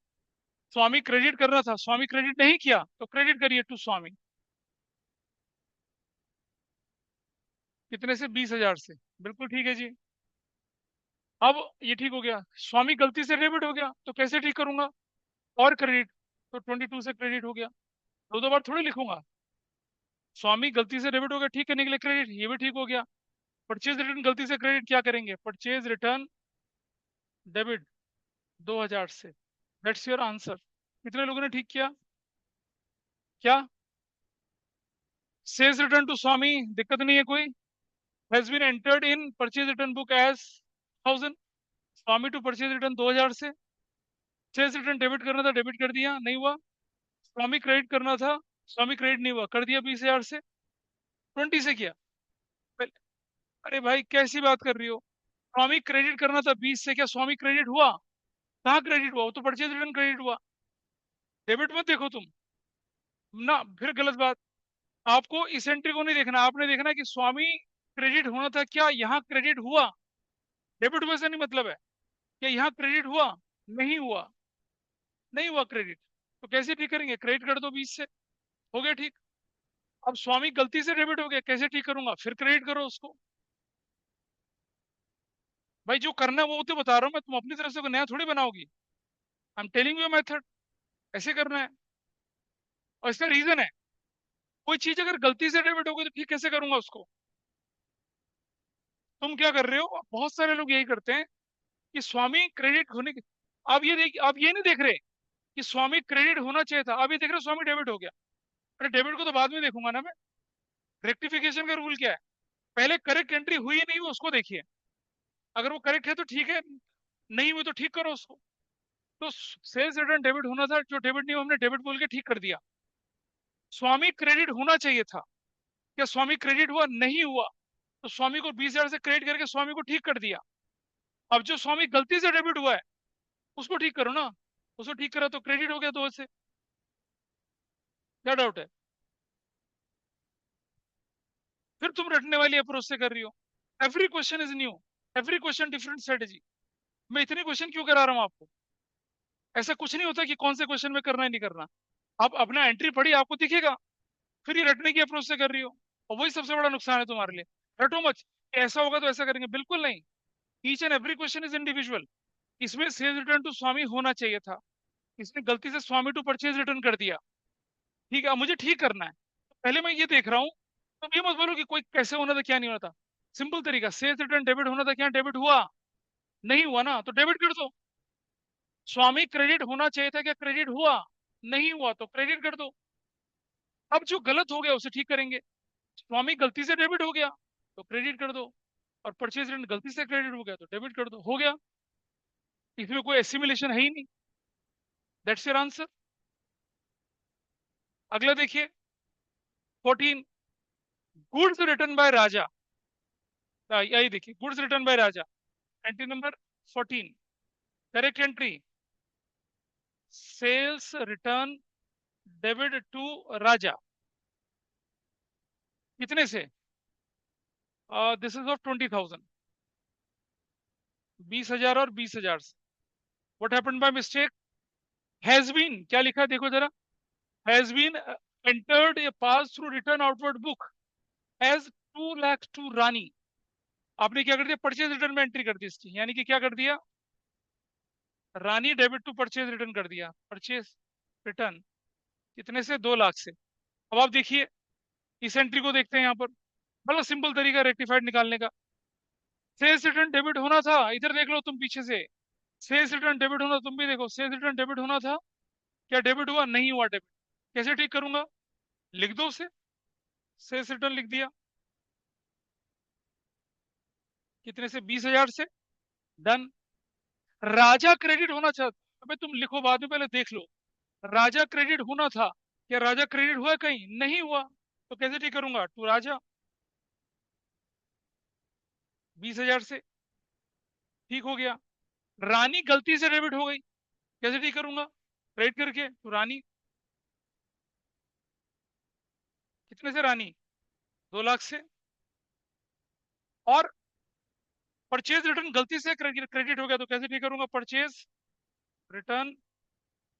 स्वामी क्रेडिट करना था, स्वामी क्रेडिट नहीं किया, तो क्रेडिट करिए टू स्वामी। कितने से? 20,000 से। बिल्कुल ठीक है जी। अब ये ठीक हो गया। स्वामी गलती से डेबिट हो गया, तो कैसे ठीक करूंगा? और क्रेडिट, तो 22 से क्रेडिट हो गया। दो दो बार थोड़ी लिखूंगा। स्वामी गलती से डेबिट हो गया, ठीक करने के लिए क्रेडिट, ये भी ठीक हो गया। परचेज रिटर्न गलती से क्रेडिट, क्या करेंगे? परचेज रिटर्न डेबिट 2000 से। That's your answer. कितने लोगों ने ठीक किया? क्या? सेल्स रिटर्न टू स्वामी, दिक्कत नहीं है कोई। Has been entered in purchase return book as 1000। Swami to purchase return 2000 से। सेल्स रिटर्न डेबिट करना था, डेबिट कर दिया, नहीं हुआ। स्वामी क्रेडिट करना था, स्वामी क्रेडिट नहीं हुआ, कर दिया 20,000 से। 20 से किया। अरे भाई कैसी बात कर रही हो? स्वामी क्रेडिट करना था 20 से, क्या स्वामी क्रेडिट हुआ? कहाँ क्रेडिट हुआ? वो तो परचेज रिटर्न क्रेडिट हुआ। डेबिट मत देखो तुम ना, फिर गलत बात। आपको इस एंट्री को नहीं देखना, आपने देखना कि स्वामी क्रेडिट होना था, क्या यहाँ क्रेडिट हुआ? डेबिट हुए से नहीं मतलब है। क्या यहाँ क्रेडिट हुआ? नहीं हुआ। नहीं हुआ क्रेडिट, तो कैसे ठीक करेंगे? क्रेडिट कर दो 20 से, हो गया ठीक। अब स्वामी गलती से डेबिट हो गया, कैसे ठीक करूंगा? फिर क्रेडिट करो उसको। भाई जो करना है वो तो बता रहा हूँ मैं, तुम अपनी तरफ से कोई नया थोड़ी बनाओगी। I am telling you method, ऐसे करना है। और इसका रीजन है, कोई चीज अगर गलती से डेबिट हो गई तो ठीक कैसे करूंगा उसको? तुम क्या कर रहे हो, बहुत सारे लोग यही करते हैं कि स्वामी क्रेडिट होने के, आप ये देख, आप ये नहीं देख रहे कि स्वामी क्रेडिट होना चाहिए था, आप ये देख रहे हो स्वामी डेबिट हो गया। अरे डेबिट को तो बाद में देखूंगा ना मैं। रेक्टिफिकेशन का रूल क्या है? पहले करेक्ट एंट्री हुई नहीं हुई उसको देखिए, अगर वो करेक्ट है तो ठीक है, नहीं हुई तो ठीक करो उसको। तो सेल्स रिटर्न डेबिट होना था, जो डेबिट नहीं हुआ हमने डेबिट बोल के ठीक कर दिया। स्वामी क्रेडिट होना चाहिए था, क्या स्वामी क्रेडिट हुआ? नहीं हुआ। तो स्वामी को 20,000 से क्रेडिट करके स्वामी को ठीक कर दिया। अब जो स्वामी गलती से डेबिट हुआ है उसको ठीक करो ना। उसको ठीक करा तो क्रेडिट हो गया 2 से। क्या डाउट है? फिर तुम रटने वाली अप्रोच से कर रही हो। Every question is new, every question different strategy. मैं इतने क्वेश्चन क्यों करा रहा हूँ आपको? ऐसा कुछ नहीं होता कि कौन से क्वेश्चन में करना है नहीं करना। आप अपना एंट्री पढ़ी, आपको दिखेगा। फिर ये रटने की अप्रोच से कर रही हो, और वही सबसे बड़ा नुकसान है तुम्हारे लिए। रटो मत कि ऐसा होगा तो ऐसा करेंगे, बिल्कुल नहीं। Each and every question is individual. इसमें सेल्स रिटर्न टू स्वामी होना चाहिए था, इसने गलती से स्वामी टू परचेज रिटर्न कर दिया। ठीक है, अब मुझे ठीक करना है, तो पहले मैं ये देख रहा हूँ। तुम ये मत बोलो कि कोई कैसे होना था क्या नहीं होना था। सिंपल तरीका, सेल्स रिटर्न डेबिट होना था, क्या डेबिट हुआ? नहीं हुआ ना, तो डेबिट कर दो। स्वामी क्रेडिट होना चाहिए था, क्या क्रेडिट हुआ? नहीं हुआ, तो क्रेडिट कर दो। अब जो गलत हो गया उसे ठीक करेंगे। स्वामी गलती से डेबिट हो गया तो क्रेडिट कर दो, और परचेज रिटर्न गलती से क्रेडिट हो गया तो डेबिट कर दो, हो गया। इसमें कोई एसिमिलेशन है ही नहीं। That's your answer. अगला देखिए, 14, गुड्स रिटर्न बाय राजा। यही देखिए, goods return by Raja, entry number 14। Correct entry, sales return debit to Raja. कितने से? दिस इज ऑफ 20,000, 20,000 और 20,000 से। What happened by mistake? Has been, क्या लिखा है देखो जरा। Has been entered a pass through return outward book as 2 lakh to Rani. आपने क्या कर दिया? परचेज रिटर्न में एंट्री कर दी इसकी, यानी कि क्या कर दिया? रानी डेबिट टू परचेज रिटर्न कर दिया। परचेज रिटर्न कितने से? 2 लाख से। अब आप देखिए, इस एंट्री को देखते हैं यहाँ पर, मतलब सिंपल तरीका रेक्टिफाइड निकालने का। सेल्स रिटर्न डेबिट होना था, इधर देख लो तुम पीछे से। सेल्स रिटर्न डेबिट होना, तुम भी देखो, सेल्स रिटर्न डेबिट होना था, क्या डेबिट हुआ? नहीं हुआ डेबिट। कैसे ठीक करूंगा? लिख दो उसे, सेल्स रिटर्न लिख दिया। कितने से? 20,000 से। डन। राजा क्रेडिट होना चाहता, अबे तुम लिखो बाद में, पहले देख लो। राजा क्रेडिट होना था, क्या राजा क्रेडिट हुआ? कहीं नहीं हुआ, तो कैसे ठीक करूंगा? टू राजा, 20,000 से। ठीक हो गया। रानी गलती से डेबिट हो गई, कैसे ठीक करूंगा? क्रेडिट करके टू रानी। कितने से रानी? 2 लाख से। और परचेज रिटर्न गलती से क्रेडिट हो गया, तो कैसे ठीक करूंगा? परचेज रिटर्न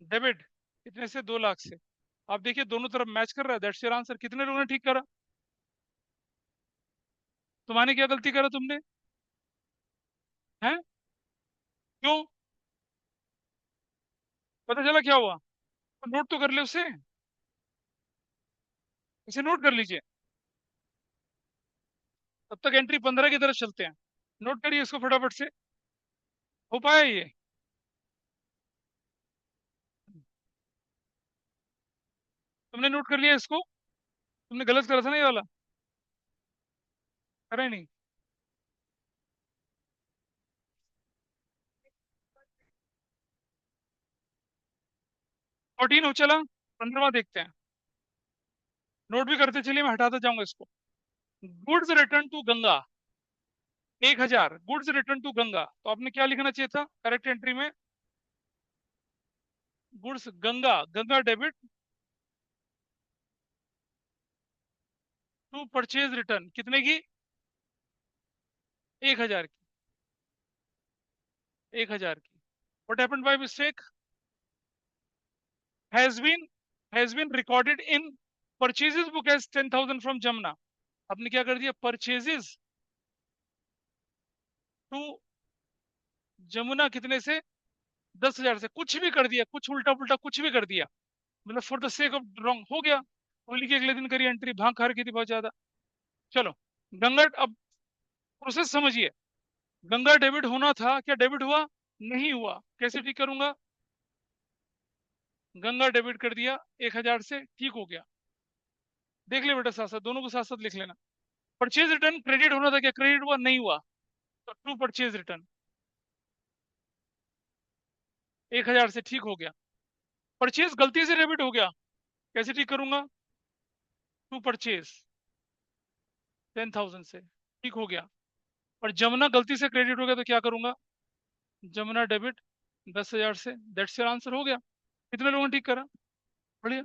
डेबिट, कितने से? 2 लाख से। आप देखिए दोनों तरफ मैच कर रहा है, दैट्स योर आंसर। कितने लोगों ने ठीक करा? तुम्हारे क्या गलती करा तुमने? हैं? क्यों? पता चला क्या हुआ? तो नोट तो कर ले उसे, इसे नोट कर लीजिए। तब तक एंट्री 15 की तरफ चलते हैं। नोट करिए इसको फटाफट से। हो पाया ये? तुमने नोट कर लिया इसको? तुमने गलत करा था ना ये वाला, करा ही नहीं। 14 हो चला, 15वां देखते हैं। नोट भी करते चलिए, मैं हटाता जाऊंगा इसको। Goods return to Ganga, 1,000। Goods return to Ganga, तो आपने क्या लिखना चाहिए था करेक्ट एंट्री में? Goods Ganga, Ganga debit to purchase return, कितने की? 1,000 की, 1,000 की। What happened by mistake? Has been recorded in purchases book as 10,000 from Jamuna. आपने क्या कर दिया, परचेजेस टू जमुना कितने से, 10,000 से, कुछ भी कर दिया, कुछ उल्टा पुल्टा कुछ भी कर दिया, मतलब for the sake of wrong हो गया। होली के अगले दिन करी एंट्री, भांग खा रखी थी बहुत ज्यादा। चलो, गंगा, अब प्रोसेस समझिए। गंगा डेबिट होना था, क्या डेबिट हुआ? नहीं हुआ। कैसे ठीक करूंगा? गंगा डेबिट कर दिया 1,000 से, ठीक हो गया। देख ले बेटा, साथ साथ दोनों को साथ साथ लिख लेना। परचेज रिटर्न क्रेडिट होना था, क्या क्रेडिट हुआ? नहीं हुआ। तो टू परचेज रिटर्न 1,000 से, ठीक हो गया। परचेज गलती से डेबिट हो गया, कैसे ठीक करूंगा? टू परचेज 10,000 से, ठीक हो गया। और जमुना गलती से क्रेडिट हो गया, तो क्या करूंगा? जमुना डेबिट 10,000 से, दैट्स योर आंसर, हो गया। कितने लोगों ने ठीक करा? बढ़िया,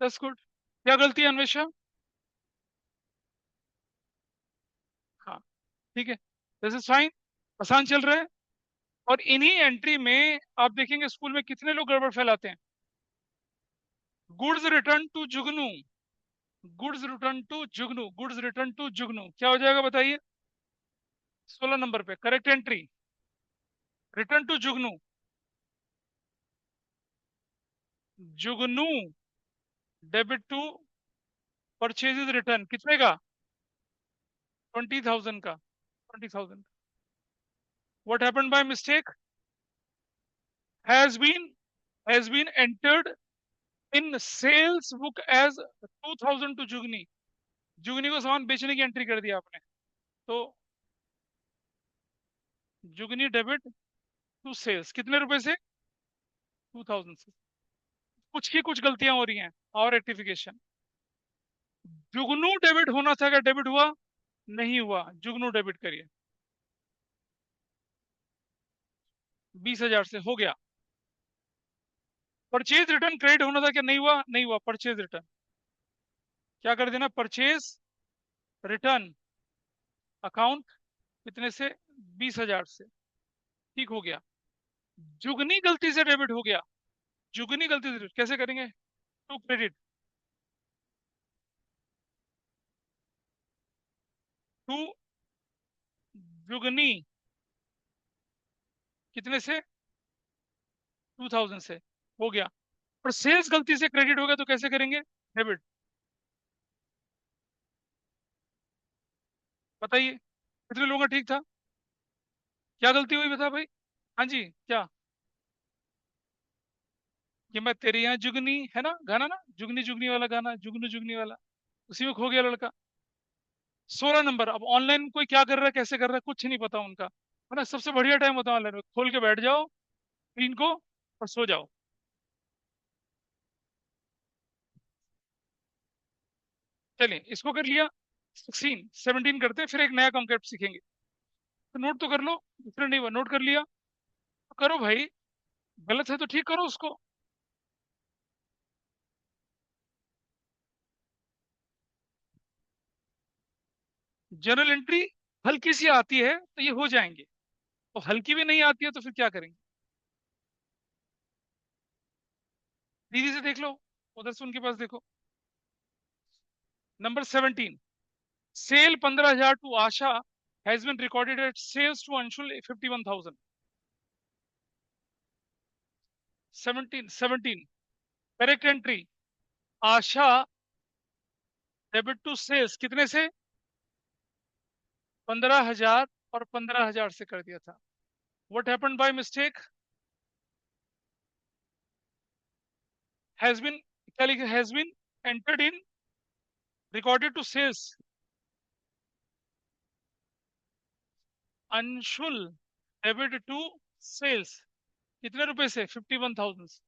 दैट्स गुड। क्या गलती है अन्वेषा? हाँ, ठीक है, दिस इज फाइन, आसान चल रहा है। और इन्हीं एंट्री में आप देखेंगे स्कूल में कितने लोग गड़बड़ फैलाते हैं। Goods return to Jugnu, goods return to Jugnu, goods return to जुगनू, क्या हो जाएगा बताइए? 16 नंबर पे correct entry, return to Jugnu. Jugnu debit to purchases return, कितने का? 20,000 का, 20,000। What happened by mistake? Has been has been entered in sales book as 2,000 to Jugni. Jugni को सामान बेचने की एंट्री कर दिया आपने, तो जुगनी डेबिट टू सेल्स कितने रुपए से? 2,000 से। कुछ की कुछ गलतियां हो रही हैं, और रेक्टिफिकेशन। जुगनू डेबिट होना था, क्या डेबिट हुआ? नहीं हुआ। जुगनू डेबिट करिए 20,000 से, हो गया। परचेज रिटर्न क्रेडिट होना था, क्या नहीं हुआ? नहीं हुआ। परचेज रिटर्न क्या कर देना, परचेज रिटर्न अकाउंट कितने से? 20,000 से, ठीक हो गया। जुगनी गलती से डेबिट हो गया, जुगनी गलती से कैसे करेंगे? टू क्रेडिट, टू जुगनी कितने से? 2,000 से, हो गया। और सेल्स गलती से क्रेडिट हो गया, तो कैसे करेंगे? डेबिट, बताइए कितने लोगों का ठीक था? क्या गलती हुई बता भाई। हाँ जी, क्या? कि मैं तेरे यहाँ जुगनी, है ना गाना, ना जुगनी जुगनी वाला गाना, जुगनू जुगनी वाला, उसी में खो गया लड़का। 16 नंबर। अब ऑनलाइन कोई क्या कर रहा है, कैसे कर रहा है, कुछ नहीं पता उनका, है ना। सबसे बढ़िया टाइम होता है ऑनलाइन में, खोल के बैठ जाओ स्क्रीन को और सो जाओ। चलिए, इसको कर लिया। 16, 17 करते हैं, फिर एक नया कॉन्सेप्ट सीखेंगे। तो नोट तो कर लो, दूसरा नहीं हुआ, नोट कर लिया तो करो भाई। गलत है तो ठीक करो उसको। जर्नल एंट्री हल्की सी आती है तो ये हो जाएंगे, और हल्की भी नहीं आती है तो फिर क्या करेंगे? दीदी से देख लो, उधर से उनके पास देखो। Number 17, sale 15,000 to Asha has been recorded at sales to Anshul 51,000। 17 correct entry. Asha debit to sales कितने से? 15,000, और 15,000 से कर दिया था। What happened by mistake? Has been, क्या लिखे? Has been entered in, recorded to sales Anshul debit to sales कितने रुपए से? 51,000 से।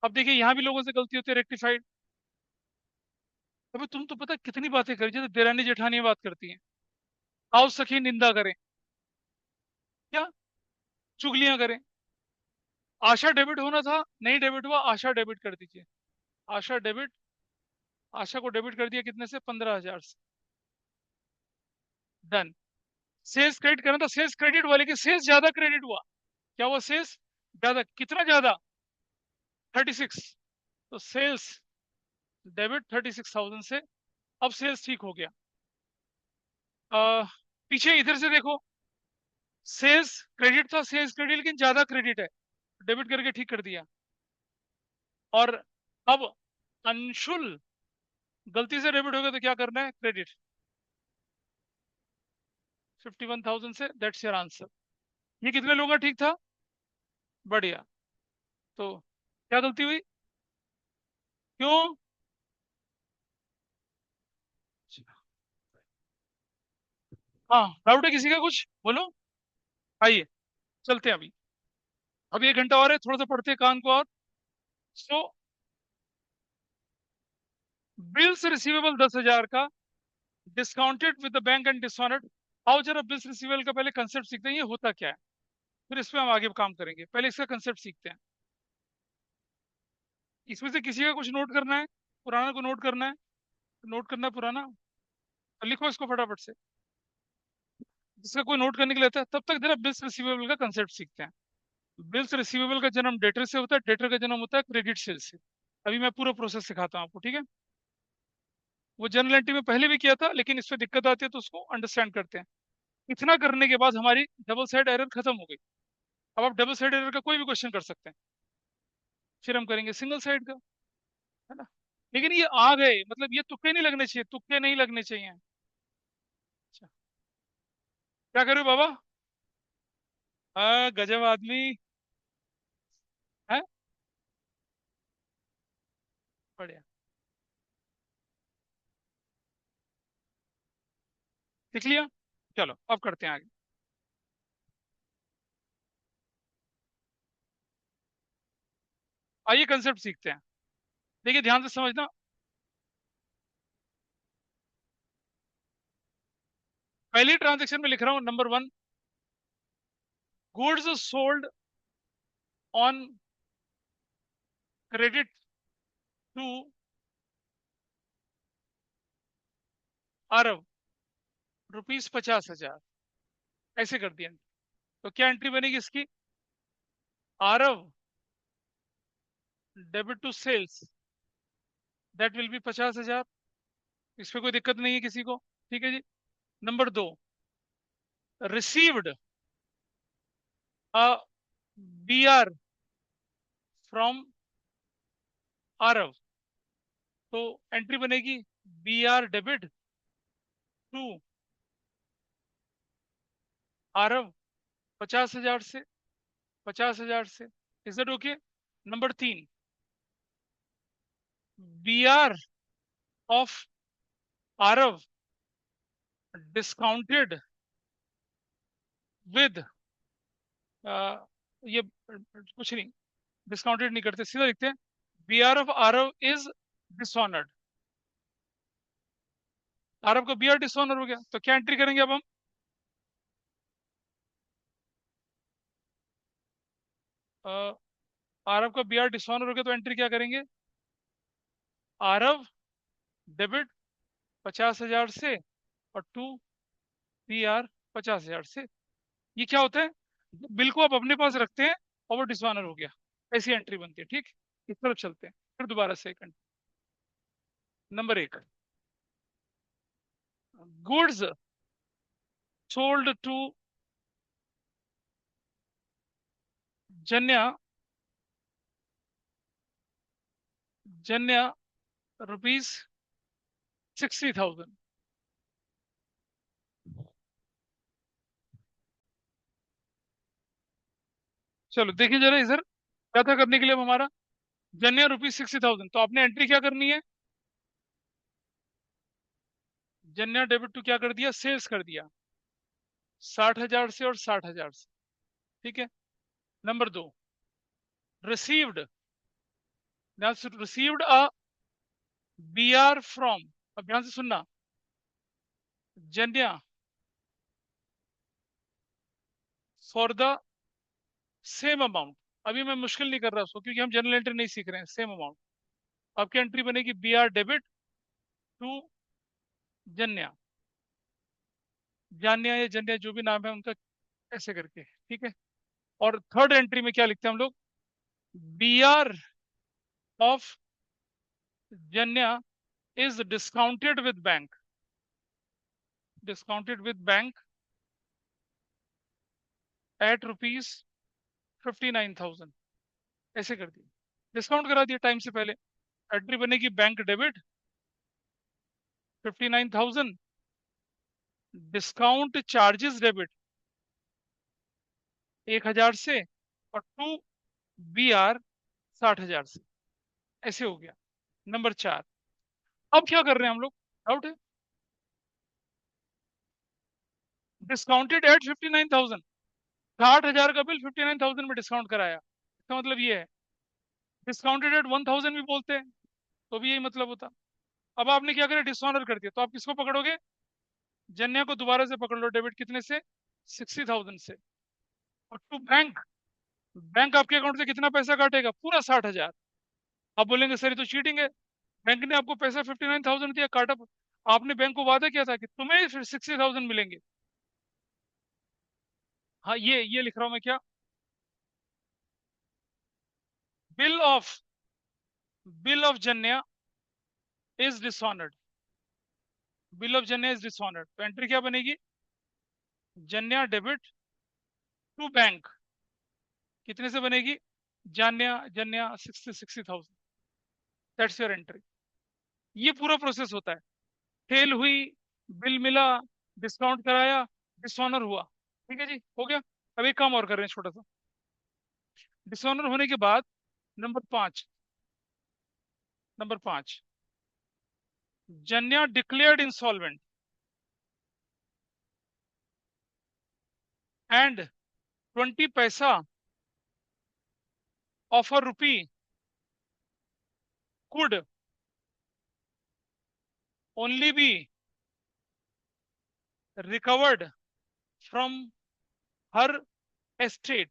अब देखिए यहाँ भी लोगों से गलती होती है, रेक्टिफाइड। अबे तुम तो पता है कितनी बातें करी, जैसे देरानी जेठानी बात करती हैं, आओ सखी निंदा करें, क्या चुगलियां करें। आशा डेबिट होना था, नहीं डेबिट हुआ, आशा डेबिट कर दीजिए। आशा डेबिट, आशा को डेबिट कर दिया कितने से? 15,000 से, डन। सेल्स क्रेडिट करना था, सेल्स क्रेडिट वाले की सेल्स ज्यादा क्रेडिट हुआ। क्या हुआ? सेल्स ज्यादा, कितना ज्यादा? 36, तो सेल्स डेबिट 36,000 से। अब सेल्स ठीक हो गया। पीछे इधर से देखो, सेल्स क्रेडिट था, सेल्स क्रेडिट, लेकिन ज्यादा क्रेडिट है, डेबिट करके ठीक कर दिया। और अब अंशुल गलती से डेबिट हो गया, तो क्या करना है, क्रेडिट 51,000 से। That's your answer. ये कितने लोगों का ठीक था? बढ़िया। तो क्या गलती हुई, क्यों? हाँ, डाउट है किसी का, कुछ बोलो। आइए, चलते हैं। अभी 1 घंटा और है, थोड़ा सा पढ़ते हैं कान को और। सो बिल्स रिसीवेबल 10,000 का, discounted with the bank and dishonoured. आओ जरा बिल्स रिसीवेबल का पहले कंसेप्ट सीखते हैं, ये होता क्या है, फिर इस पे हम आगे काम करेंगे। पहले इसका कंसेप्ट सीखते हैं। इसमें से किसी का कुछ नोट करना है, पुराना को नोट करना है, नोट करना है पुराना, तो लिखो इसको फटाफट से। जिसका कोई नोट करने के लिए आता है, तब तक जरा बिल्स रिसीवेबल का कंसेप्ट सीखते हैं। बिल्स रिसीवेबल का जन्म डेटर से होता है, डेटर का जन्म होता है क्रेडिट सेल से। अभी मैं पूरा प्रोसेस सिखाता हूँ आपको, ठीक है? वो जनरल एंट्री में पहले भी किया था, लेकिन इसमें दिक्कत आती है, तो उसको अंडरस्टैंड करते हैं। इतना करने के बाद हमारी डबल साइड एरर खत्म हो गई। अब आप डबल साइड एरर का कोई भी क्वेश्चन कर सकते हैं। फिर हम करेंगे सिंगल साइड का, है ना? लेकिन ये आ गए, मतलब ये तुक्के नहीं लगने चाहिए, तुक्के नहीं लगने चाहिए। अच्छा, क्या करो बाबा? हाँ, गजब आदमी है। बढ़िया, लिख लिया। चलो अब करते हैं आगे। आइए कंसेप्ट सीखते हैं। देखिए ध्यान से समझना। पहली ट्रांजेक्शन में लिख रहा हूं, number 1, goods sold on credit to Arab, ₹50,000, ऐसे कर दिया। तो क्या एंट्री बनेगी इसकी? Aarav debit to sales, that will be 50,000। इस पे कोई दिक्कत नहीं है किसी को? ठीक है जी। Number 2, received a B R from Aarav, तो एंट्री बनेगी B R debit to Aarav 50,000 से, 50,000 से। Is that okay? Number 3, B R of Aarav discounted with, ये कुछ नहीं, डिस्काउंटेड नहीं करते, सीधा लिखते हैं B R of Aarav is dishonoured. Aarav का बी आर डिसऑनर हो गया, तो क्या एंट्री करेंगे अब हम? आरव का बी आर डिसऑनर हो गया, तो एंट्री क्या करेंगे? आरव डेबिट 50,000 से, और टू बी आर 50,000 से। ये क्या होता है, बिल को आप अपने पास रखते हैं और वो डिसऑनर हो गया, ऐसी एंट्री बनती है। ठीक, इस तरफ चलते हैं फिर दोबारा second. Number 1, goods sold to Janya, Janya ₹60,000। चलो देखिए जरा इधर, क्या था करने के लिए अब हमारा, जन्या ₹60,000, तो आपने एंट्री क्या करनी है? जन्या डेबिट टू क्या कर दिया, सेल्स कर दिया, 60,000 से और 60,000 से। ठीक है। Number 2, received, received a B R from, अब ध्यान से सुनना, Janya for the same amount. अभी मैं मुश्किल नहीं कर रहा उसको, क्योंकि हम जनरल एंट्री नहीं सीख रहे हैं, सेम अमाउंट। आपकी एंट्री बनेगी बी आर डेबिट टू जन्या, जान्या या जन्या जो भी नाम है उनका, ऐसे करके। ठीक है। और थर्ड एंट्री में क्या लिखते हैं हम लोग? B R of Janya is discounted with bank at ₹59,000। ऐसे कर दिया, डिस्काउंट करा दिया टाइम से पहले। एंट्री बनेगी bank debit 59,000, discount charges debit 1,000 से, और टू बी आर 60,000 से। ऐसे हो गया। नंबर 4, अब क्या कर रहे हैं हम लोग, डाउट है। डिस्काउंटेड एट 59,000, 60,000 का बिल 59,000 में डिस्काउंट कराया, इसका मतलब ये है। डिस्काउंटेड एट 1,000 भी बोलते हैं तो भी यही मतलब होता। अब आपने क्या करा, डिसऑनर कर दिया, तो आप किसको पकड़ोगे, जन्या को दोबारा से पकड़ लो, डेबिट कितने से, 60,000 से। और टू बैंक, बैंक आपके अकाउंट से कितना पैसा काटेगा, पूरा 60,000। आप बोलेंगे सर ये तो चीटिंग है, बैंक ने आपको पैसा 59,000 दिया, काटा। आपने बैंक को वादा किया था कि तुम्हें फिर 60,000 मिलेंगे। हाँ, ये लिख रहा हूं मैं क्या, bill of Janya is dishonoured, bill of Janya is dishonoured. तो एंट्री क्या बनेगी, जन्या डेबिट टू बैंक, कितने से बनेगी, Janya Janya 60,000। That's your entry. ये पूरा प्रोसेस होता है। फेल हुई, बिल मिला, डिस्काउंट कराया, डिसऑनर हुआ। ठीक है जी, हो गया। अब एक काम और कर रहे हैं छोटा सा। डिसऑनर होने के बाद नंबर 5, जन्या डिक्लेयर्ड इंसॉल्वेंट एंड 20 पैसा of a rupee could only be recovered from her estate.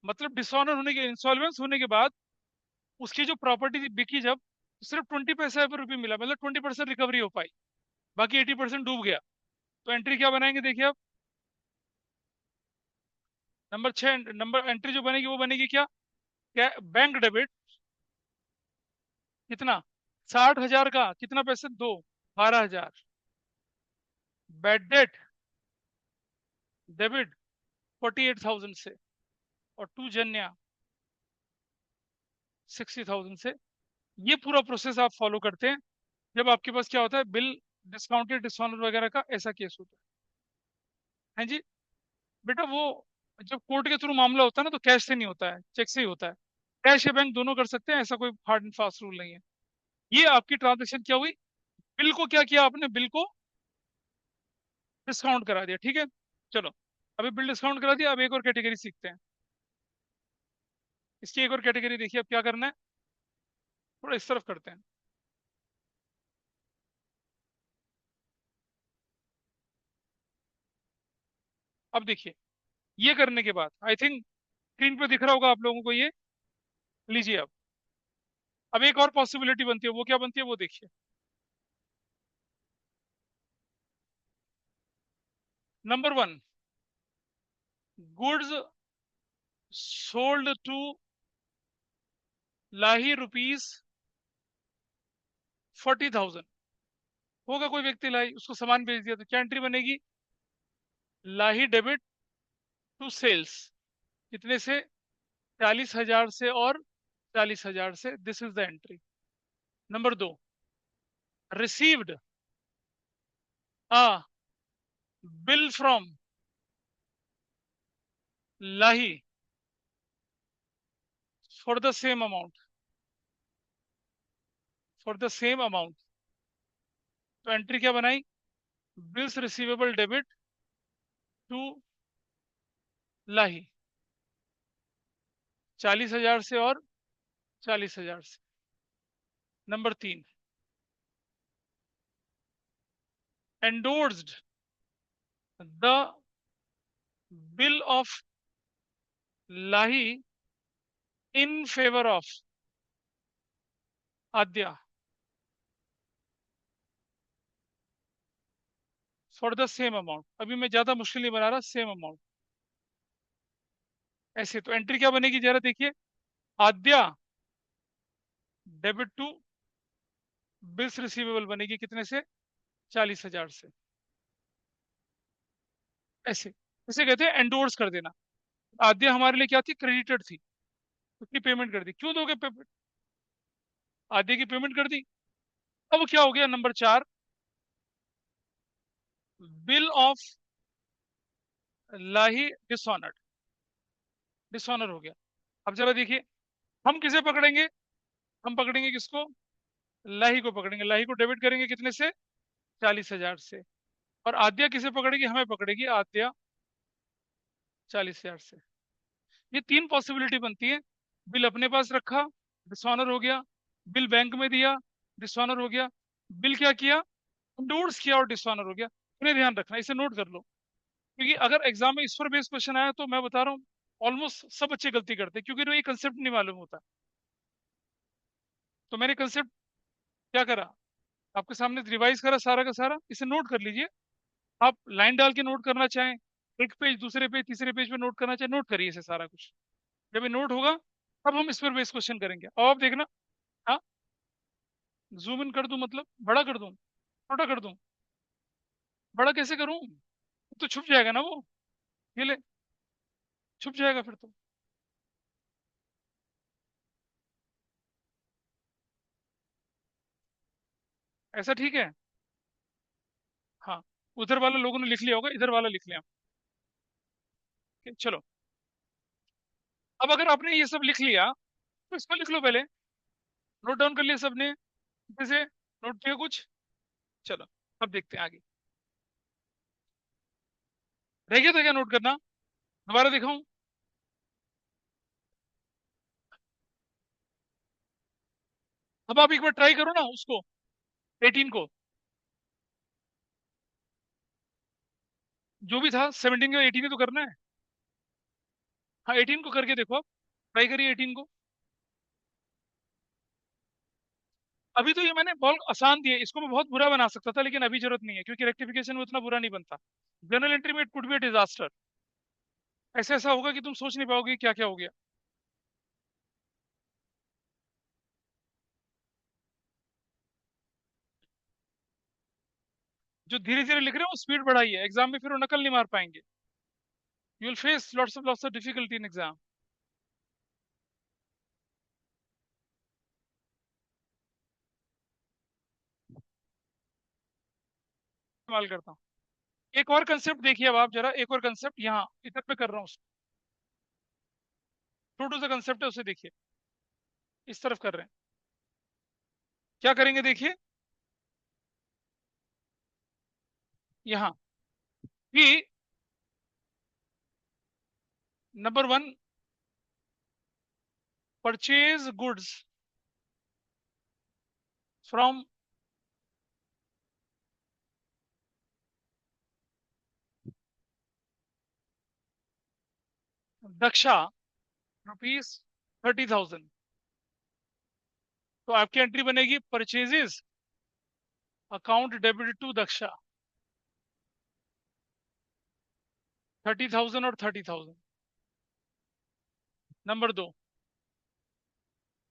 मतलब डिसऑनर होने के, इंसॉल्वेंस होने के बाद उसकी जो प्रॉपर्टी बिकी जब, तो सिर्फ 20 पैसा पर रुपये मिला, मतलब 20% रिकवरी हो पाई, बाकी 80% डूब गया। तो एंट्री क्या बनाएंगे, देखिए आप, नंबर 6, नंबर एंट्री जो बनेगी वो बनेगी क्या, क्या, बैंक डेबिट कितना, 60,000 का कितना पैसे, दो, 12,000। बैड डेट डेबिट 48,000 से, और टू जन्या 60,000 से। ये पूरा प्रोसेस आप फॉलो करते हैं जब आपके पास क्या होता है, बिल डिस्काउंटेड, डिसऑनर वगैरह का ऐसा केस होता है जी। बेटा वो जब कोर्ट के थ्रू मामला होता है ना, तो कैश से नहीं होता है, चेक से ही होता है। कैश या बैंक दोनों कर सकते हैं, ऐसा कोई हार्ड एंड फास्ट रूल नहीं है। ये आपकी ट्रांजेक्शन क्या हुई, बिल को क्या किया आपने, बिल को डिस्काउंट करा दिया। ठीक है, चलो, अभी बिल डिस्काउंट करा दिया। अब एक और कैटेगरी सीखते हैं। इसकी एक और कैटेगरी देखिए, अब क्या करना है, थोड़ा इस तरफ करते हैं। अब देखिए, ये करने के बाद आई थिंक स्क्रीन पे दिख रहा होगा आप लोगों को ये, लीजिए। अब एक और पॉसिबिलिटी बनती है, वो क्या बनती है वो देखिए। नंबर 1, गुड्स सोल्ड टू लाही रुपीज 40,000। होगा कोई व्यक्ति लाई, उसको सामान बेच दिया, तो क्या एंट्री बनेगी, लाही डेबिट टू सेल्स, कितने से, 40,000 से और 40,000 से। This is the entry. Number 2, received a bill from लाही फॉर द सेम अमाउंट, तो एंट्री क्या बनाई, बिल्स रिसीवेबल डेबिट टू लाही, 40,000 से और 40,000 से। Number 3, endorsed the bill of Lahi in favour of Aadya for the same amount. अभी मैं ज्यादा मुश्किल नहीं बना रहा, सेम अमाउंट। ऐसे तो एंट्री क्या बनेगी जरा देखिए, आद्या डेबिट टू बिल्स रिसीवेबल बनेगी कितने से? 40,000 से। ऐसे इसे कहते हैं एंडोर्स कर देना। आद्या हमारे लिए क्या थी? क्रेडिटेड थी, उसकी पेमेंट कर दी। क्यों दोगे पेमेंट? आद्या की पेमेंट कर दी। अब क्या हो गया? नंबर 4, बिल ऑफ लाही डिसऑनर्ड, डिसऑनर हो गया। अब जरा देखिए, हम किसे पकड़ेंगे? हम पकड़ेंगे किसको? लाही को पकड़ेंगे। लाही को डेबिट करेंगे कितने से? 40,000 से। और आद्या किसे पकड़ेगी? हमें पकड़ेगी आद्या 40,000 से। ये तीन पॉसिबिलिटी बनती है। बिल अपने पास रखा, डिसऑनर हो गया। बिल बैंक में दिया, डिसऑनर हो गया। बिल क्या किया? इंडोर्स किया और डिसऑनर हो गया। इन्हें ध्यान रखना, इसे नोट कर लो, क्योंकि अगर एग्जाम में इस पर बेस्ड क्वेश्चन आया तो मैं बता रहा हूँ ऑलमोस्ट सब बच्चे गलती करते हैं, क्योंकि ये कंसेप्ट नहीं मालूम होता। तो मैंने कंसेप्ट क्या करा, आपके सामने रिवाइज करा सारा का सारा, इसे नोट कर लीजिए। आप लाइन डाल के नोट करना चाहें, एक पेज, दूसरे पेज, तीसरे पेज पे नोट करना चाहें, नोट करिए इसे सारा कुछ। जब ये नोट होगा तब हम इस पर बेस्ड क्वेश्चन करेंगे। और आप देखना। हाँ, जूम इन कर दूं मतलब बड़ा कर दूं, छोटा कर दूं? बड़ा कैसे करूं? तो छुप जाएगा ना वो। ये ले, छुप जाएगा फिर तो। ऐसा ठीक है? हाँ, उधर वाले लोगों ने लिख लिया होगा, इधर वाला लिख लिया। चलो, अब अगर आपने ये सब लिख लिया तो इसको लिख लो पहले। नोट डाउन कर लिया सबने? जैसे नोट किया कुछ? चलो, अब देखते हैं आगे। रह गया था क्या नोट करना? दोबारा दिखाऊं? अब आप एक बार ट्राई करो ना उसको, 18 को। जो भी था 17 का 18 ही तो करना है। हाँ, 18 को करके देखो आप। ट्राई करिए 18 को। अभी तो ये मैंने बहुत आसान दिया, इसको मैं बहुत बुरा बना सकता था, लेकिन अभी जरूरत नहीं है, क्योंकि रेक्टिफिकेशन में उतना बुरा नहीं बनता। जर्नल एंट्री में it could be a disaster. ऐसा ऐसा होगा कि तुम सोच नहीं पाओगे क्या क्या हो गया। जो धीरे धीरे लिख रहे हो स्पीड बढ़ाइए, एग्जाम में फिर वो नकल नहीं मार पाएंगे। You will face lots of difficulty in exam. इस्तेमाल करता हूँ। एक और कंसेप्ट देखिए, अब आप जरा एक और कंसेप्ट यहाँ इधर पे कर रहा हूँ, छोटू सा कंसेप्ट है उसे देखिए। इस तरफ कर रहे हैं, क्या करेंगे देखिए यहाँ, कि number 1, purchase goods from Daksha ₹30,000। तो आपकी एंट्री बनेगी purchases account debit to Daksha, 30,000 और 30,000। Number 2,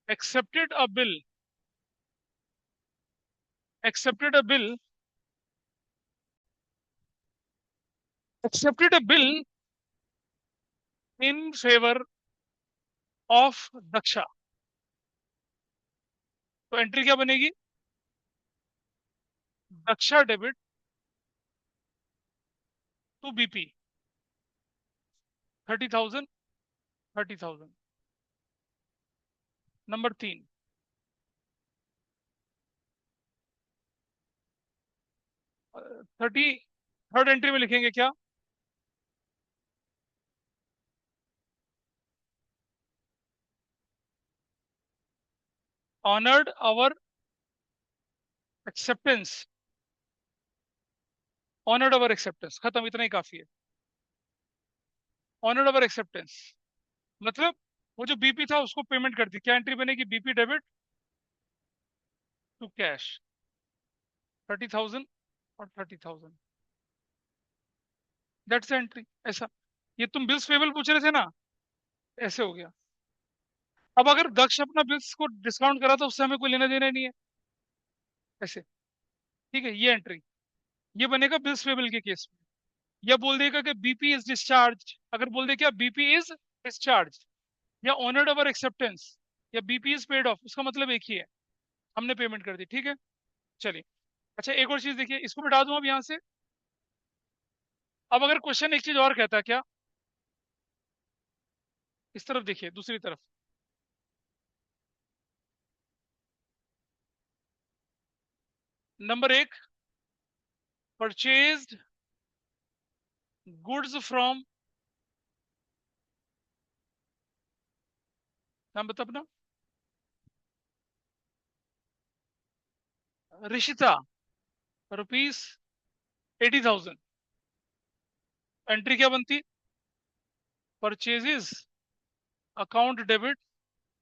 accepted a bill, accepted a bill, accepted a bill in favour of Daksha. तो एंट्री क्या बनेगी? Daksha debit to BP, 30,000, 30,000। Number 3, 30, third entry में लिखेंगे क्या? Honoured our acceptance, honoured our acceptance, खत्म, इतना ही काफी है। ऑनर्ड अवर एक्सेप्टेंस मतलब वो जो बीपी था उसको पेमेंट कर दी। क्या एंट्री बनेगी? बीपी डेबिट टू कैश, 30,000 और 30,000। That's entry. ऐसा, ये तुम बिल्स पेबल पूछ रहे थे ना, ऐसे हो गया। अब अगर दक्ष अपना बिल्स को डिस्काउंट करा तो उससे हमें कोई लेना देना नहीं है, ऐसे। ठीक है, ये एंट्री, ये बनेगा बिल्स पेबल के केस में। या बोल देगा कि बीपी इज डिस्चार्ज, अगर बोल दे क्या बीपी इज डिस्चार्ज, या ऑनर्ड अवर एक्सेप्टेंस, या बीपी इज पेड ऑफ, उसका मतलब एक ही है, हमने पेमेंट कर दी। ठीक है, चलिए। अच्छा, एक और चीज देखिए, इसको मिटा दूं अब यहां से। अब अगर क्वेश्चन एक चीज और कहता है क्या, इस तरफ देखिए, दूसरी तरफ, नंबर एक, परचेज्ड गुड्स फ्रॉम, नाम बता अपना, ऋषिता, ₹80,000। एंट्री क्या बनती, purchases account debit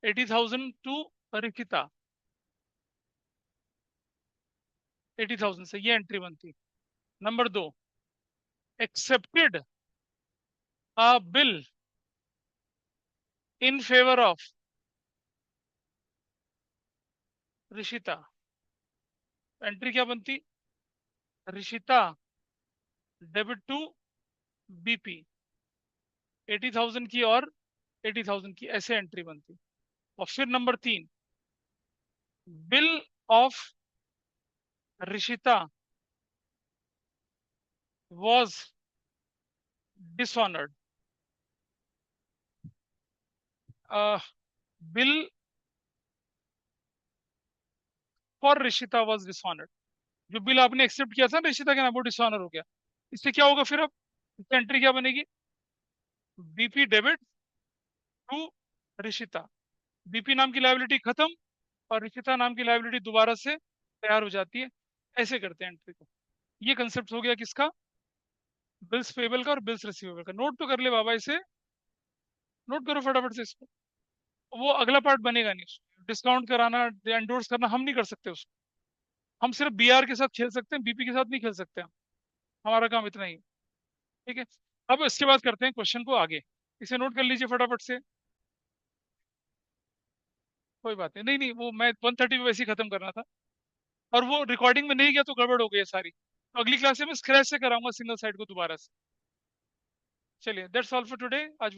80,000 to Rishita, 80,000 से, ये एंट्री बनती। नंबर दो, accepted a bill in favour of Rishita, entry क्या बनती, ऋषिता डेबिट टू बीपी, 80,000 की और 80,000 की, ऐसे एंट्री बनती। और फिर नंबर तीन, bill of Rishita was dishonoured, bill for Rishita was dishonoured, जो बिल आपने एक्सेप्ट किया था ना ऋषिता के नाम, वो डिसऑनर हो गया। इससे क्या होगा फिर, अब इससे एंट्री क्या बनेगी, BP debit to Rishita, BP नाम की लायबिलिटी खत्म और ऋषिता नाम की लायबिलिटी दोबारा से तैयार हो जाती है। ऐसे करते हैं एंट्री को। ये कंसेप्ट हो गया किसका, बिल्स पेबल का और बिल्स रिसीवेबल का। नोट तो कर ले बाबा इसे, नोट करो फटाफट से इसको। वो अगला पार्ट बनेगा नहीं, डिस्काउंट कराना, एंडोर्स करना हम नहीं कर सकते उसको। हम सिर्फ बीआर के साथ खेल सकते हैं, बीपी के साथ नहीं खेल सकते हम, हमारा काम इतना ही है। ठीक है, अब इसके बाद करते हैं क्वेश्चन को आगे, इसे नोट कर लीजिए फटाफट से। कोई बात नहीं, नहीं नहीं, वो मैं 1:30 पे वैसे ही खत्म करना था, और वो रिकॉर्डिंग में नहीं गया तो गड़बड़ हो गई है सारी, तो अगली क्लास में मैं स्क्रैच से कराऊंगा सिंगल साइड को दोबारा से। चलिए, दैट्स ऑल फॉर टुडे, आज